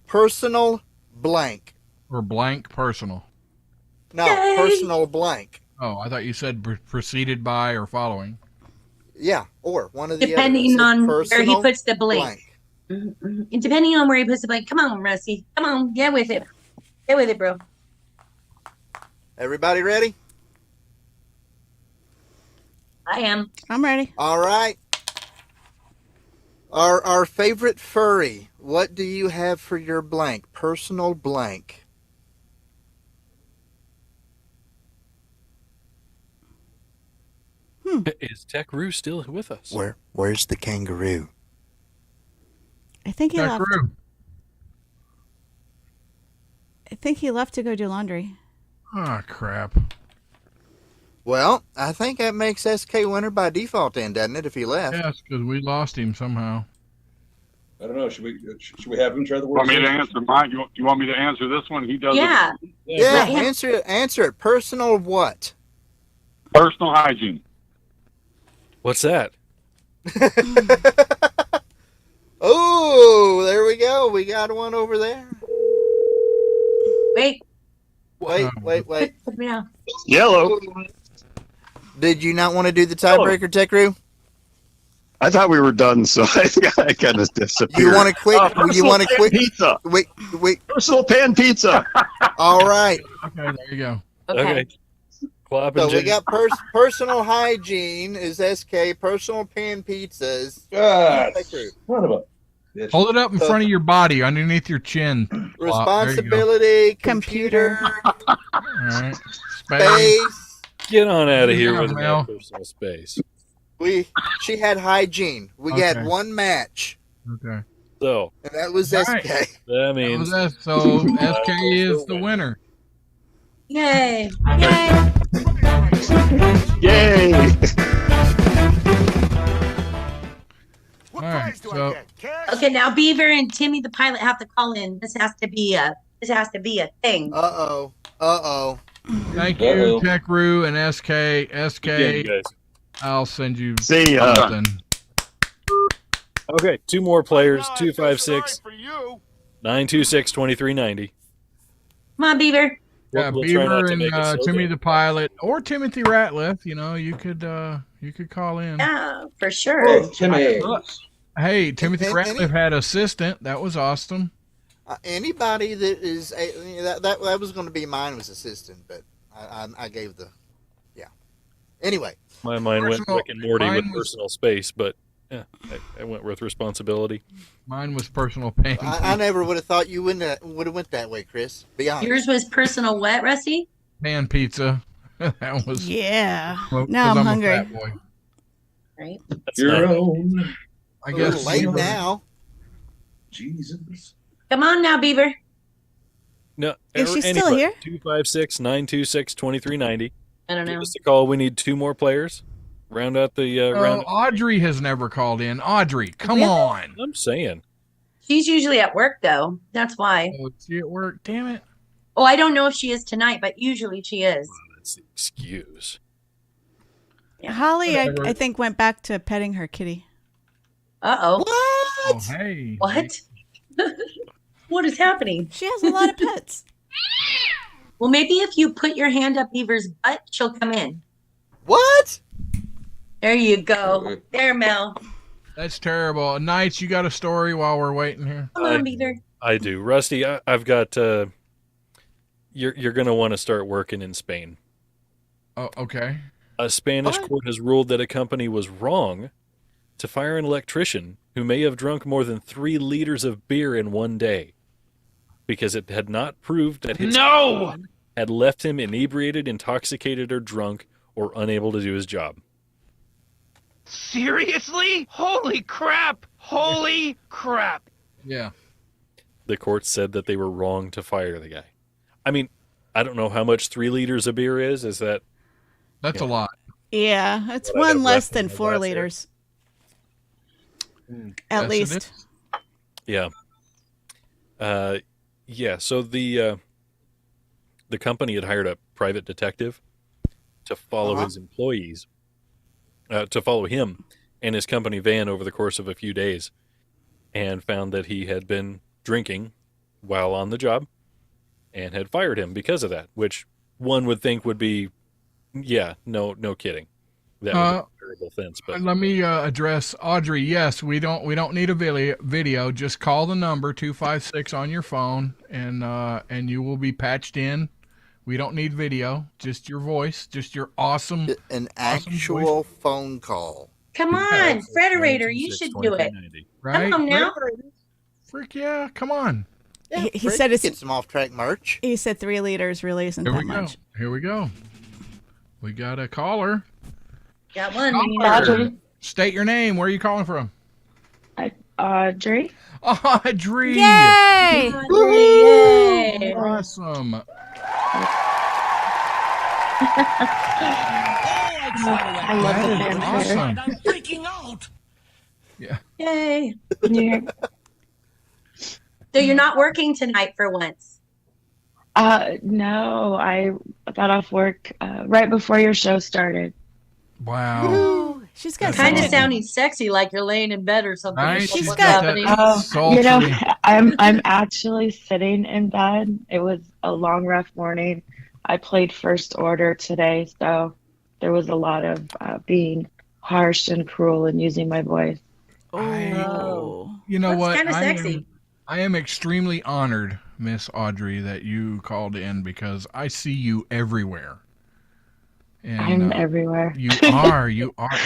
Personal blank. Or blank personal. No, personal blank. Oh, I thought you said preceded by or following. Yeah, or one of the Depending other. on where he Personal puts the blank. And depending on where he puts the blank. Come on, Rusty. Come on. Get with it. Get with it, bro. Everybody ready? I am. I'm ready. All right. Our favorite furry. What do you have for your blank? Personal blank. Is Tech Roo still with us? Where's the kangaroo? I think he left. Tekru. I think he left to go do laundry. Oh, crap. Well, I think that makes SK winner by default then, doesn't it, if he left? Yes, because we lost him somehow. I don't know. Should we have him try the word? Want me to answer mine? You want me to answer this one? He does Yeah. it. Yeah, answer it. Personal what? Personal hygiene. What's that? Oh, there we go. We got one over there. Wait. Wait. Put me down. Yellow. Did you not want to do the tiebreaker, Tekru? I thought we were done, so I kind of disappeared. You want to quit? You want to quit? Pizza. Wait. Personal pan pizza. All right. Okay, there you go. Okay. Clap and So we jig. got personal hygiene is SK. Personal pan pizzas. Tekru. Son of a bitch. Hold it up in front of your body, underneath your chin. There you go. Responsibility, computer, All right. space. Get on out of here Yeah, with Mel. my personal space. She had hygiene. We Okay. had one match, Okay. So, and that was All SK. right. that means So SK is the winner. Yay. Yay. All right. So Okay, now Beaver and Timmy the pilot have to call in. This has to be a thing. Uh-oh. thank you, Tekru and SK. again, guys. I'll send you See ya. something. Okay, two more players. 256 926 2390. Come on, Beaver. Yeah, We'll try not Beaver to and make it so Timmy big. the pilot, or Timothy Ratliff. You know, you could call in. Yeah, for sure. Oh, Timmy. Hey, Timothy Any- Ratliff had assistant. That was awesome. Anybody that is that was going to be mine was assistant, but I gave the Anyway, My mind went Personal- Rick and Morty with mine was- personal space, but yeah, I went with responsibility. Mine was personal pain. I never would have thought you would have went that way, Chris. Be honest. Yours was personal what, Rusty? Pan pizza. That was Yeah. well, Now 'cause I'm a hungry. fat boy. Right. That's Your not- own. I A guess little late Beaver- now. Jesus. Come on now, Beaver. No, Is she still anybody. here? 256 926 2390. I don't know. Give us a call. We need two more players. Round out the Oh, round. Audrey has never called in. Audrey, come Really? on. I'm saying. She's usually at work though. That's why. Oh, is she at work? Damn it. Oh, I don't know if she is tonight, but usually she is. That's the excuse. Holly, Whatever. I think, went back to petting her kitty. Uh-oh. Oh, hey. What? What is happening? She has a lot of pets. Well, maybe if you put your hand up Beaver's butt, she'll come in. What? There you go. There, Mel. That's terrible. Knights, you got a story while we're waiting here? Come on, Beaver. I do. Rusty, I've got. You're going to want to start working in Spain. Oh, okay. A Spanish court has ruled that a company was wrong to fire an electrician who may have drunk more than 3 liters of beer in one day because it had not proved that his had left him inebriated, intoxicated, or drunk, or unable to do his job. Seriously? Holy crap! Holy crap! Yeah. The court said that they were wrong to fire the guy. I mean, I don't know how much 3 liters of beer is. Is that? That's a lot. Yeah, it's What I have one less left in than my 4 glass here. liters. Yes, At it least. is. Yeah. Yeah. So the company had hired a private detective to follow his employees, to follow him and his company van over the course of a few days, and found that he had been drinking while on the job and had fired him because of that, which one would think would be, no kidding. That was a terrible offense. But Let me address Audrey. Yes, we don't need a video. Just call the number 256 on your phone, and you will be patched in. We don't need video, just your voice, just your awesome, an awesome actual phone call. Come on, Frederator, you should do it. right? Come on now. Frick yeah, come on. Yeah, He Fred, said it's get some off-track merch. He said 3 liters really isn't Here that we go. much. Here we go. We got a caller. Got one. Caller. State your name. Where are you calling from? Audrey. Audrey. Yay! Yay! Awesome. I love the fanfare. Awesome. I'm freaking out. Yeah. Yay. Yeah. So you're not working tonight for once? No, I got off work right before your show started. Wow. Ooh, she's got Kind of such a- sounding sexy, like you're laying in bed or something. Right? What's She's what's got happening? that You know, sultry. I'm actually sitting in bed. It was a long, rough morning. I played First Order today, so there was a lot of being harsh and cruel and using my voice. Oh. You know That's what? kinda sexy. I am extremely honored, Miss Audrey, that you called in because I see you everywhere. And, I'm everywhere. You are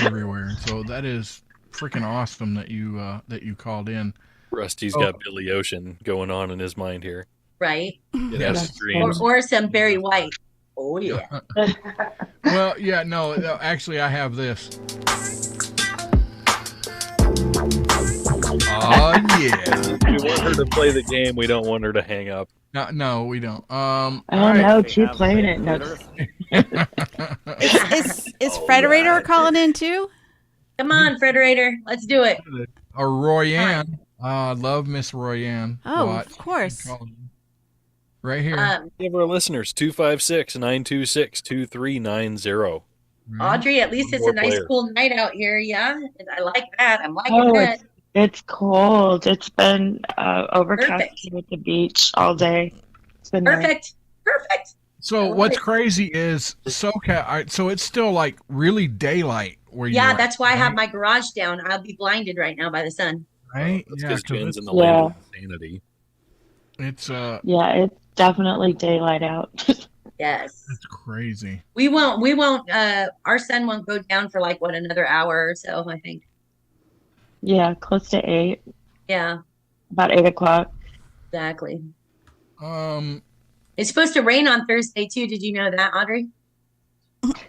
everywhere. So that is freaking awesome that you called in. Rusty's Oh. got Billy Ocean going on in his mind here. Right? Yes, dreams. Or some Barry White. Oh, yeah. Well, yeah, no, actually, I have this. Oh yeah. We want her to play the game. We don't want her to hang up. No, we don't. I don't know. Keep playing it. No. Is Frederator calling in too? Come on, Frederator. Let's do it. Or Royanne. Love Miss Royanne. Oh, Watch. of course. Right here. Give our listeners 256-926-2390. Audrey, at least it's More a nice player. cool night out here. Yeah. I like that. I'm liking Oh, that. it's cold. It's been overcast at the beach all day. It's been nice. Perfect. Perfect. So what's crazy is SoCal. So it's still like really daylight where you. Yeah, are, that's why I have right? my garage down. I'll be blinded right now by the sun. Right. That's Yeah, because 'cause Jen's in it's, the land of insanity. it's Yeah, it's definitely daylight out. Yes. That's crazy. We won't our sun won't go down for like another hour or so, I think. Yeah, close to 8. Yeah, About 8 o'clock. exactly. It's supposed to rain on Thursday too. Did you know that, Audrey?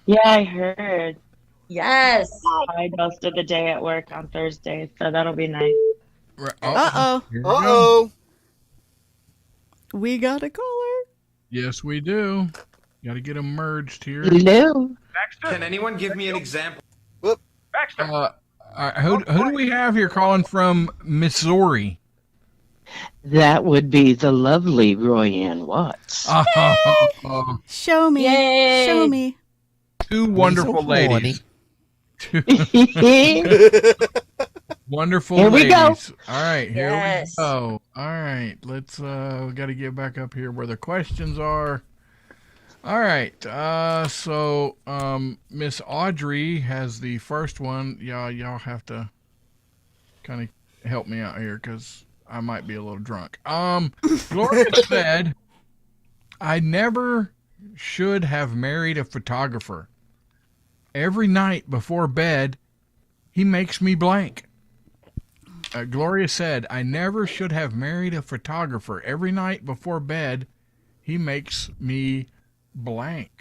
Yeah, I heard. Yes. I most of the day at work on Thursday, so that'll be nice. Uh-oh. Here we go. Uh-oh. We got a caller. Yes, we do. Got to get them merged here. Hello. Can anyone give me an example? Who do we have here calling from Missouri? That would be the lovely Royanne Watts. Show me. Yay. Show me. Two wonderful so ladies. Wonderful Here we ladies. go. All right, here Yes. we go. All right, let's we got to get back up here where the questions are. All right. So Miss Audrey has the first one. Y'all have to kind of help me out here cuz I might be a little drunk. Gloria said, "I never should have married a photographer. Every night before bed, he makes me blank. Gloria said, I never should have married a photographer. Every night before bed, he makes me blank.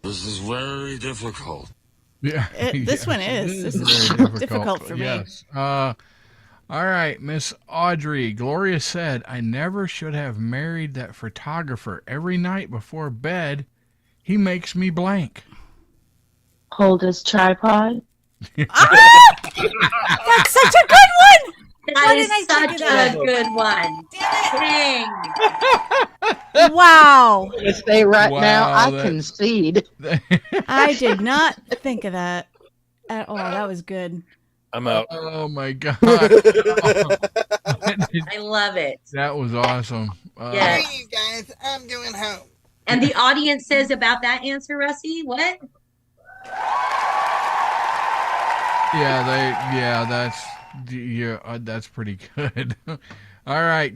This is very difficult. Yeah, This one is. it This is is very difficult for me. Yes. All right, Miss Audrey. Gloria said, I never should have married that photographer. Every night before bed, he makes me blank. Hold his tripod. That's such a good one. That Why is didn't I such think of that? a good one. Dang. Wow. I'm gonna say right now, I that- concede. I did not think of that at all. That was good. I'm out. Oh my God. I love it. That was awesome. Yes. Hey, you guys, I'm going home. And the audience says about that answer, Rusty, what? That's pretty good. All right,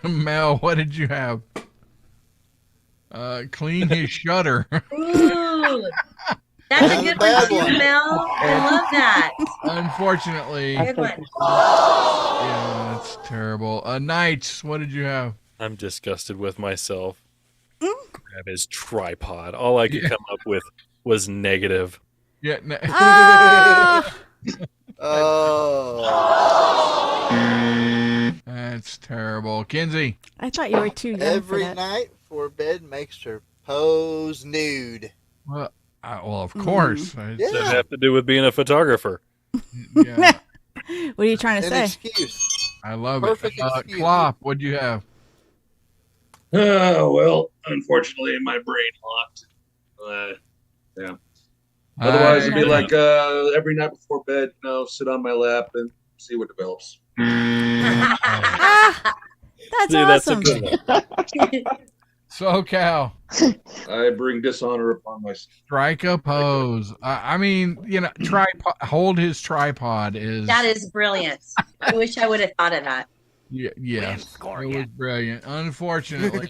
Mel, what did you have? Clean his shutter. Ooh. That's a good one too, Mel. I love that. Unfortunately, Good one. yeah, that's terrible. Knights, what did you have? I'm disgusted with myself. Grab his tripod. All I could come up with was negative. Yeah. That's terrible. Kinsey. I thought you were too young Every for that. night before bed makes her pose nude. Well, of course. Does that have to do with being a photographer? Yeah. What are you trying to An say? excuse. I love Perfect it. excuse. Klopp, what'd you have? Well, unfortunately, my brain locked. Yeah. Otherwise, it'd be like every night before bed, sit on my lap and see what develops. That's See, that's a awesome. good one. So, Cal. I bring dishonor upon myself. Strike a pose. I mean, hold his tripod is. That is brilliant. I wish I would have thought of that. Yeah, yes, it was brilliant. Unfortunately.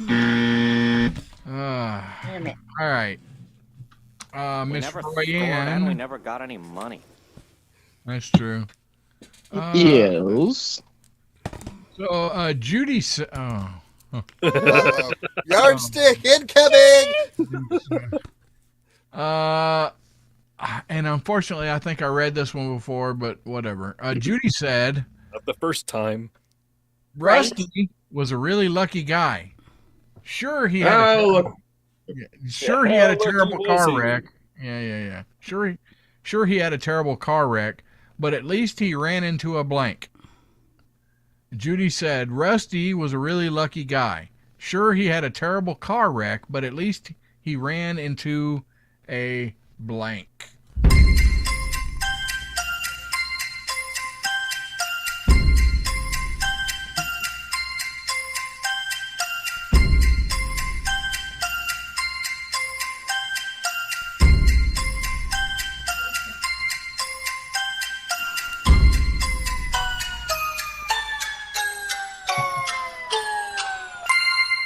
Damn it. All right. We Miss never scored and we Royanne. never got any money. That's true. Yes. So, Judy said, oh. Yardstick incoming. And unfortunately, I think I read this one before, but whatever. Judy said, Not the first time. Rusty was a really lucky guy. Sure, he had he had a terrible car wreck. Yeah. Sure, he had a terrible car wreck, but at least he ran into a blank. Judy said, Rusty was a really lucky guy. Sure, he had a terrible car wreck, but at least he ran into a blank.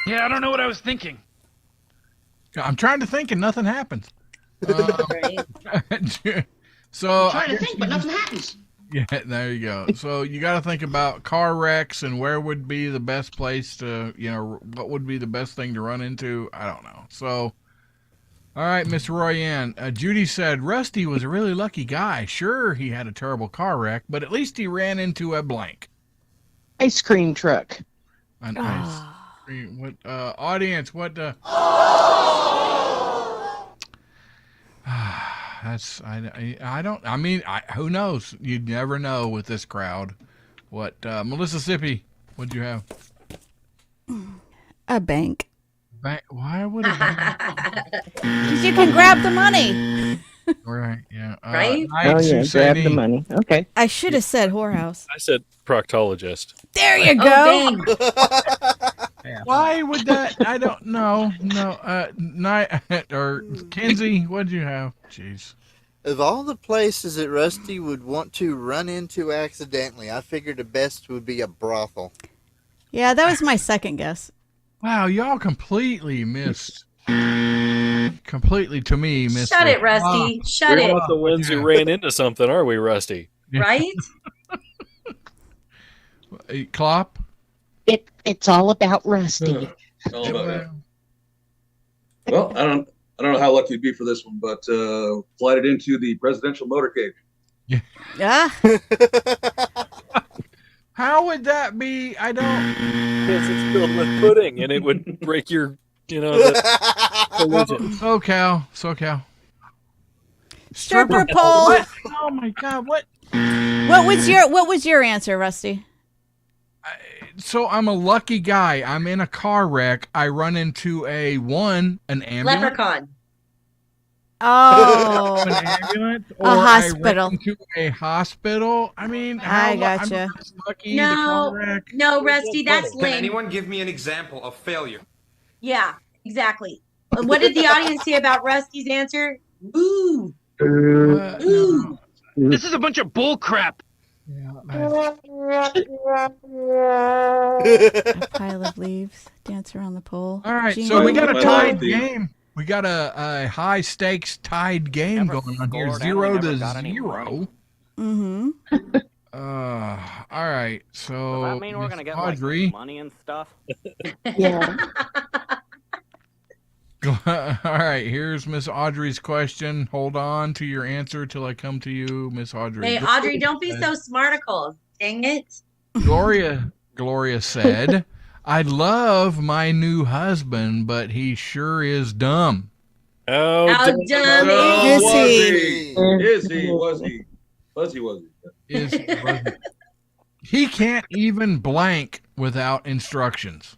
Yeah, I don't know what I was thinking. I'm trying to think and nothing happens. So I'm trying to think, but nothing happens. Yeah, there you go. So you got to think about car wrecks and where would be the best place to, what would be the best thing to run into? I don't know. So, all right, Miss Royanne. Judy said, Rusty was a really lucky guy. Sure, he had a terrible car wreck, but at least he ran into a blank. Ice cream truck. An ice cream. What, audience, what, that's I don't I mean who knows, you'd never know with this crowd. What Melissa Sippy, what'd you have? A bank. Why would a bank? Because you can grab the money. Right. Yeah. Right? Oh, Knights, yeah, you say grab the any? money. Okay. I should have said whorehouse. I said proctologist. There you go. Oh, dang. Why would that? I don't know. No. Or Kenzie, what'd you have? Jeez. Of all the places that Rusty would want to run into accidentally, I figured the best would be a brothel. Yeah, that was my second guess. Wow, y'all completely missed. Completely to me missed. Shut it, Rusty. Shut We're it. not the ones who ran into something, are we, Rusty? Right? Klopp? It's all about Rusty. All about that. Well, I don't know how lucky you'd be for this one, but glided into the presidential motorcade. Yeah. How would that be? I don't. Because it's filled with pudding, and it would break your, collision. SoCal. Stripper pole. What? Oh my God! What? What was your answer, Rusty? So I'm a lucky guy. I'm in a car wreck. I run into an ambulance. Leprechaun. Oh, An ambulance, or a hospital. I run into a hospital. I mean, I gotcha. I'm just lucky. The car wreck. No, Rusty, that's Can lame. anyone give me an example of failure? Yeah, exactly. What did the audience say about Rusty's answer? Ooh. Ooh. This is a bunch of bull crap. A pile of leaves, dance around the pole. All right, Gene- so we got a My tied theme. game. We got a high stakes tied game going on here, 0-0. Mm-hmm. All right, so Does that mean we're gonna get Audrey. like money and stuff? Yeah. All right, here's Miss Audrey's question. Hold on to your answer till I come to you, Miss Audrey. Hey, Audrey, don't be so smarticle. Dang it. Gloria said, I love my new husband, but he sure is dumb. Oh, How dumb Oh, is was he? he? Was he? He can't even blank without instructions.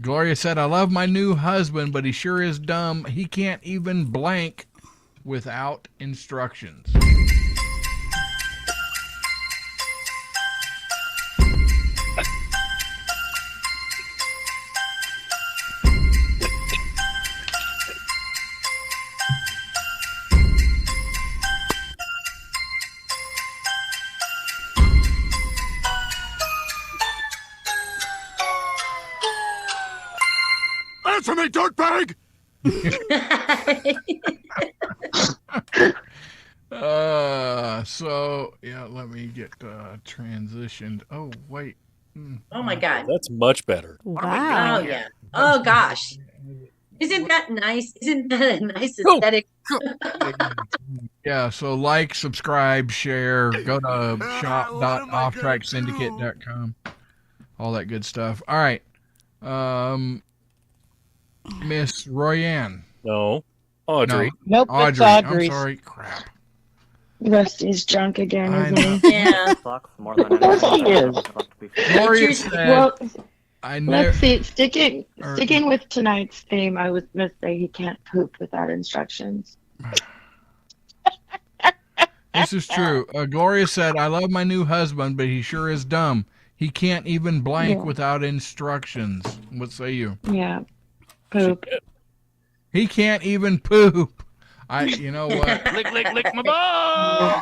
Gloria said, I love my new husband, but he sure is dumb. He can't even blank without instructions. Answer me, dirtbag! So yeah, let me get transitioned. Oh wait. Oh my God. That's much better. Wow. Oh yeah. Oh gosh. Isn't that nice? Isn't that a nice aesthetic? Yeah, so like, subscribe, share, go to shop.offtracksyndicate.com. All that good stuff. All right. Miss Royanne. No. Audrey. No. Nope, it's Audrey. I'm Audrey's. sorry. Crap. Rusty's drunk again, I isn't he? Yeah. Sucks more than Of course he anything. is. Gloria said, Well, I never. let's see. Sticking with tonight's theme, I was going to say he can't poop without instructions. This is true. Gloria said, I love my new husband, but he sure is dumb. He can't even blank Yeah. without instructions. What say you? Yeah, poop. He can't even poop. You know what? Lick my balls.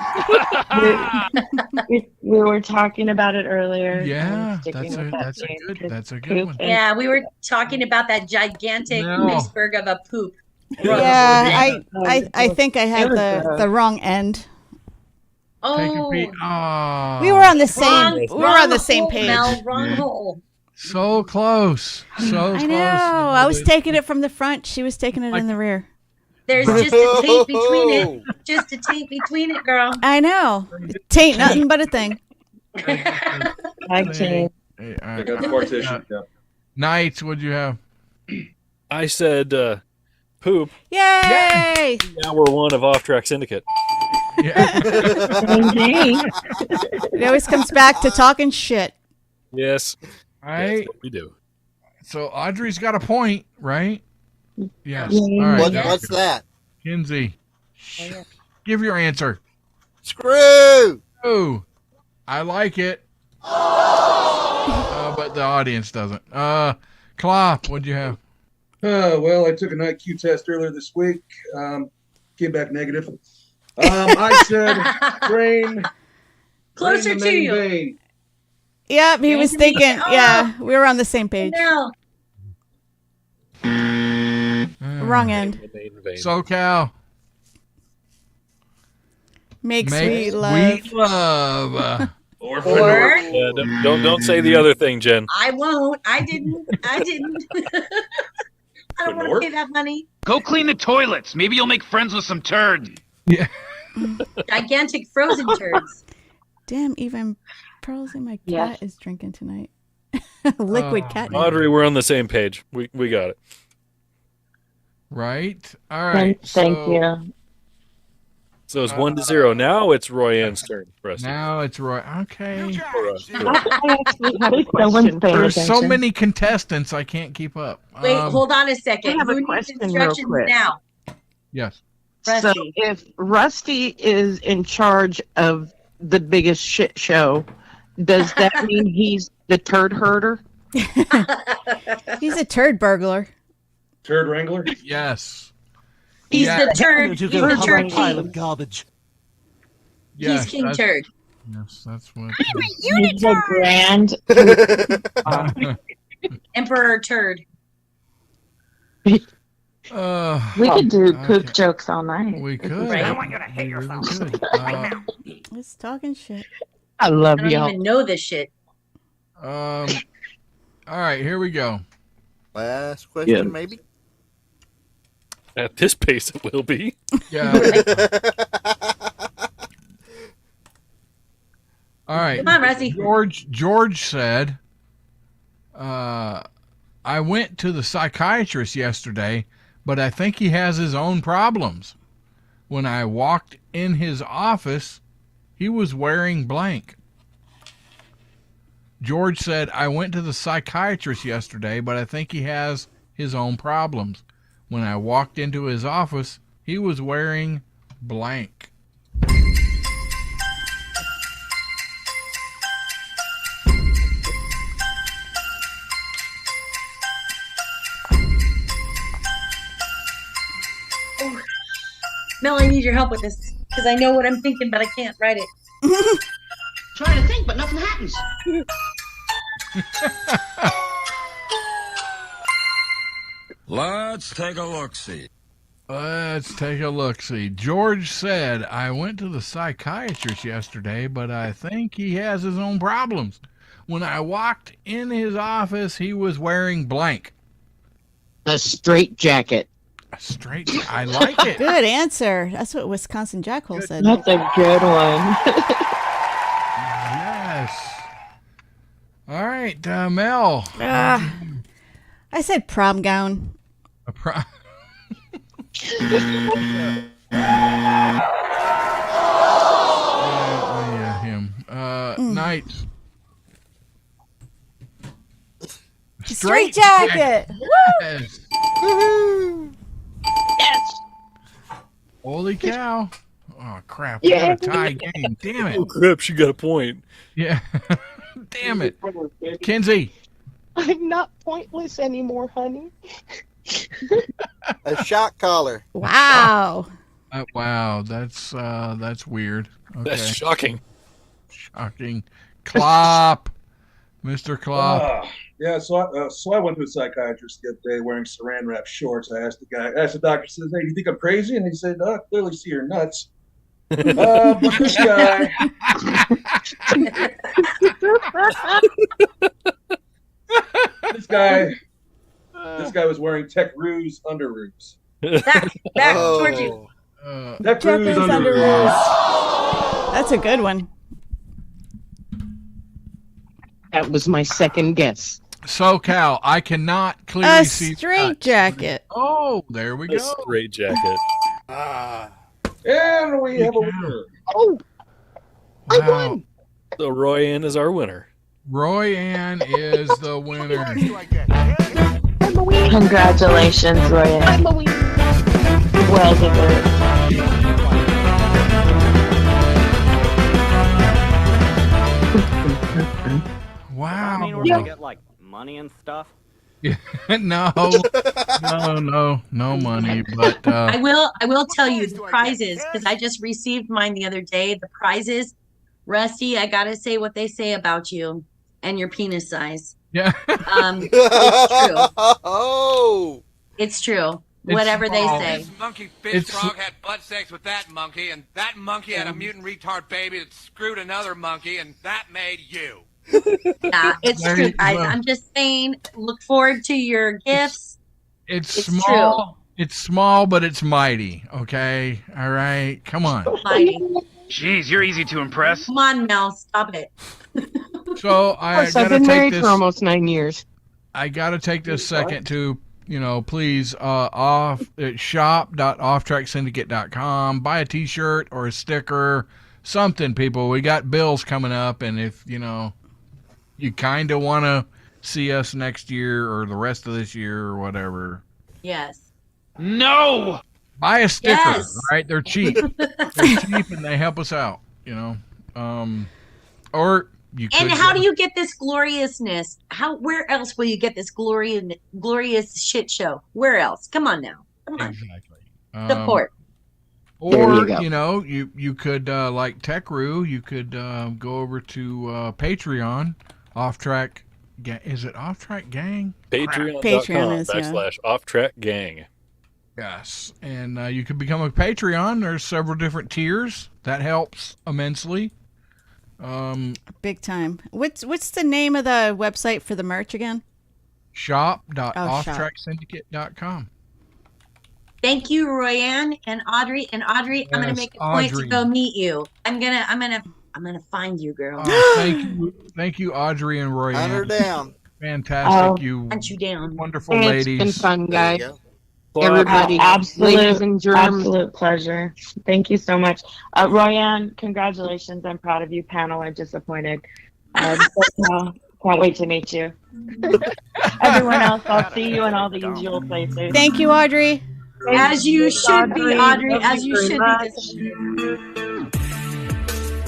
We were talking about it earlier. Yeah, Sticking that's with that a theme, good 'cause that's a good poop one. and- Yeah, we were talking about that gigantic No. iceberg of a poop. Yeah, I think I had was, the wrong end. Take a Oh, peek. Oh, We were on the same. wrong, We were on the same hole, page. Mel, wrong Yeah. hole. so close. So I close. know. I was taking it from the front. She was taking it in the rear. There's just a tape between it. Just a tape between it, girl. I know. Tain't nothing but a thing. Tag team. Hey, I got the partition. Yeah. Knights, what'd you have? I said poop. Yay! Hour one of Off Track Syndicate. Yeah. It always comes back to talking shit. Yes. Right. That's what we do. So Audrey's got a point, right? Yes. Yeah. All right. What's that? Kinsey. Give your answer. Screw. Oh, I like it. But the audience doesn't. Klopp, what'd you have? Well, I took an IQ test earlier this week. Came back negative. I said brain. Closer brain the to main you. vein. Yep, he was thinking. Yeah, we were on the same page. No. Wrong end. SoCal. Make Make sweet love. sweet love. Or Yeah, don't say the other thing, Jen. I won't. I didn't. I don't want to pay that money. Go clean the toilets. Maybe you'll make friends with some turds. Yeah. Gigantic frozen turds. Damn, even Pearls and my cat Yes. is drinking tonight. Liquid cat. Audrey, we're on the same page. We got it. Right. All right. Thank so you. So it's 1-0. Now it's Roy Ann's turn. Rusty. Now it's Roy. Okay. For us. I actually have a question. There's so many contestants, I can't keep up. Wait, hold on a second. I have a Who needs question real instructions quick. now? Yes. So Rusty. if Rusty is in charge of the biggest shit show, does that mean he's the turd herder? He's a turd burglar. Turd wrangler. Yes. He's Yeah. the turd. He's the turd king. garbage. Yes, He's King that's- Turd. Yes, that's what. He's a grand. Emperor Turd. We could do poop okay. jokes all night. We could. Right. I want you to hit yourself. Could. Right now. He's talking shit. I love I don't y'all. even know this shit. All right, here we go. Last question, Yeah. maybe. At this pace, it will be. Yeah. All right. Come on, Rusty. George said, I went to the psychiatrist yesterday, but I think he has his own problems. When I walked in his office, he was wearing blank. George said, I went to the psychiatrist yesterday, but I think he has his own problems. When I walked into his office, he was wearing blank. Mel, I need your help with this because I know what I'm thinking, but I can't write it. Trying to think, but nothing happens. Let's take a look-see. Let's take a look-see. George said, I went to the psychiatrist yesterday, but I think he has his own problems. When I walked in his office, he was wearing blank. A straight jacket. A straight, I like it. Good answer. That's what Wisconsin Jackhole said. That's a good one. Yes. All right, Mel. I said prom gown. A prom. Yeah, him. Knight. Straight jacket. Yes. Yes. Holy cow. Oh, crap. Yeah. We got a tie game. Damn it. Oh, crap, she got a point. Yeah. Damn it. Kinsey. I'm not pointless anymore, honey. A shot collar. Wow. Wow, that's weird. Okay. That's shocking. Shocking. Klopp. Mr. Klopp. Yeah, so I went to a psychiatrist the other day wearing saran wrap shorts. I asked the doctor, says, "Hey, you think I'm crazy?" And he said, "I clearly see your nuts." But this guy, this guy was wearing Tech Ruse underoos. Back towards you. Tech Ruse Jeffrey's underoos. That's a good one. That was my second guess. So, Cal, I cannot clearly A see. straight jacket. Oh, there we A go. straight jacket. And we have a winner. Oh, I Wow. won. So Roy Ann is our winner. Roy Ann is the winner. Congratulations, Roya. I'm a winner. Well deserved. Do you get like money and stuff? no money, but I will tell you the prizes because I just received mine the other day. The prizes, Rusty, I gotta say what they say about you and your penis size. Yeah. It's true. Oh, it's true. It's Whatever small. they say. This monkey fish frog had butt sex with that monkey, and that monkey had a mutant retard baby that screwed another monkey, and that made you. Yeah, it's There true, you guys. go. I'm just saying, look forward to your gifts. It's It's small. It's small, but it's mighty. Okay. All right. Come on. Mighty. Jeez, you're easy to impress. Come on, Mel, stop it. So Of I course, I've gotta been take married this. for almost 9 years. I gotta take this second to, please shop.offtracksyndicate.com. Buy a T-shirt or a sticker, something. People, we got bills coming up, and if you kind of want to see us next year or the rest of this year or whatever, Yes. No! buy a sticker. Yes. Right? They're cheap. They're cheap and they help us out. Or you could. And how do you get this gloriousness? Where else will you get this glorious shit show? Where else? Come on now. Come on. Exactly. Support. Or There you go. you could like TechRoo, you could go over to Patreon, Off Track. Is it Off Track Gang? Patreon.com Patreon is, /Off Track Gang. Yes, and you could become a Patreon. There's several different tiers. That helps immensely. Big time. What's the name of the website for the merch again? Shop.offtracksyndicate.com. Thank you, Royanne and Audrey. And Audrey, I'm gonna Yes, make a point Audrey. to go meet you. I'm gonna find you, girl. Thank you, Audrey and Roy. hunt her down. Fantastic, you Hunt you down. wonderful It's ladies. been fun, There you guys. go. Everybody, ladies and germs. Absolute pleasure. Thank you so much. Royanne, congratulations. I'm proud of you. Panel, I'm disappointed. Can't wait to meet you. Everyone else, I'll see you in all the usual places. Thank you, Audrey. As you should be, Audrey. As you should be.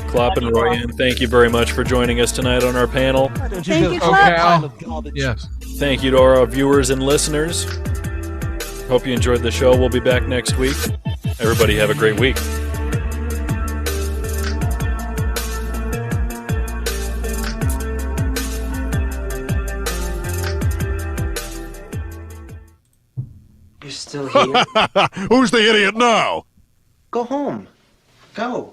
Klopp and Royan, thank you very much for joining us tonight on our panel. Thank you, Okay, Klopp. yes. Thank you to our viewers and listeners. Hope you enjoyed the show. We'll be back next week. Everybody have a great week. You're still here? Who's the idiot now? Go home. Go.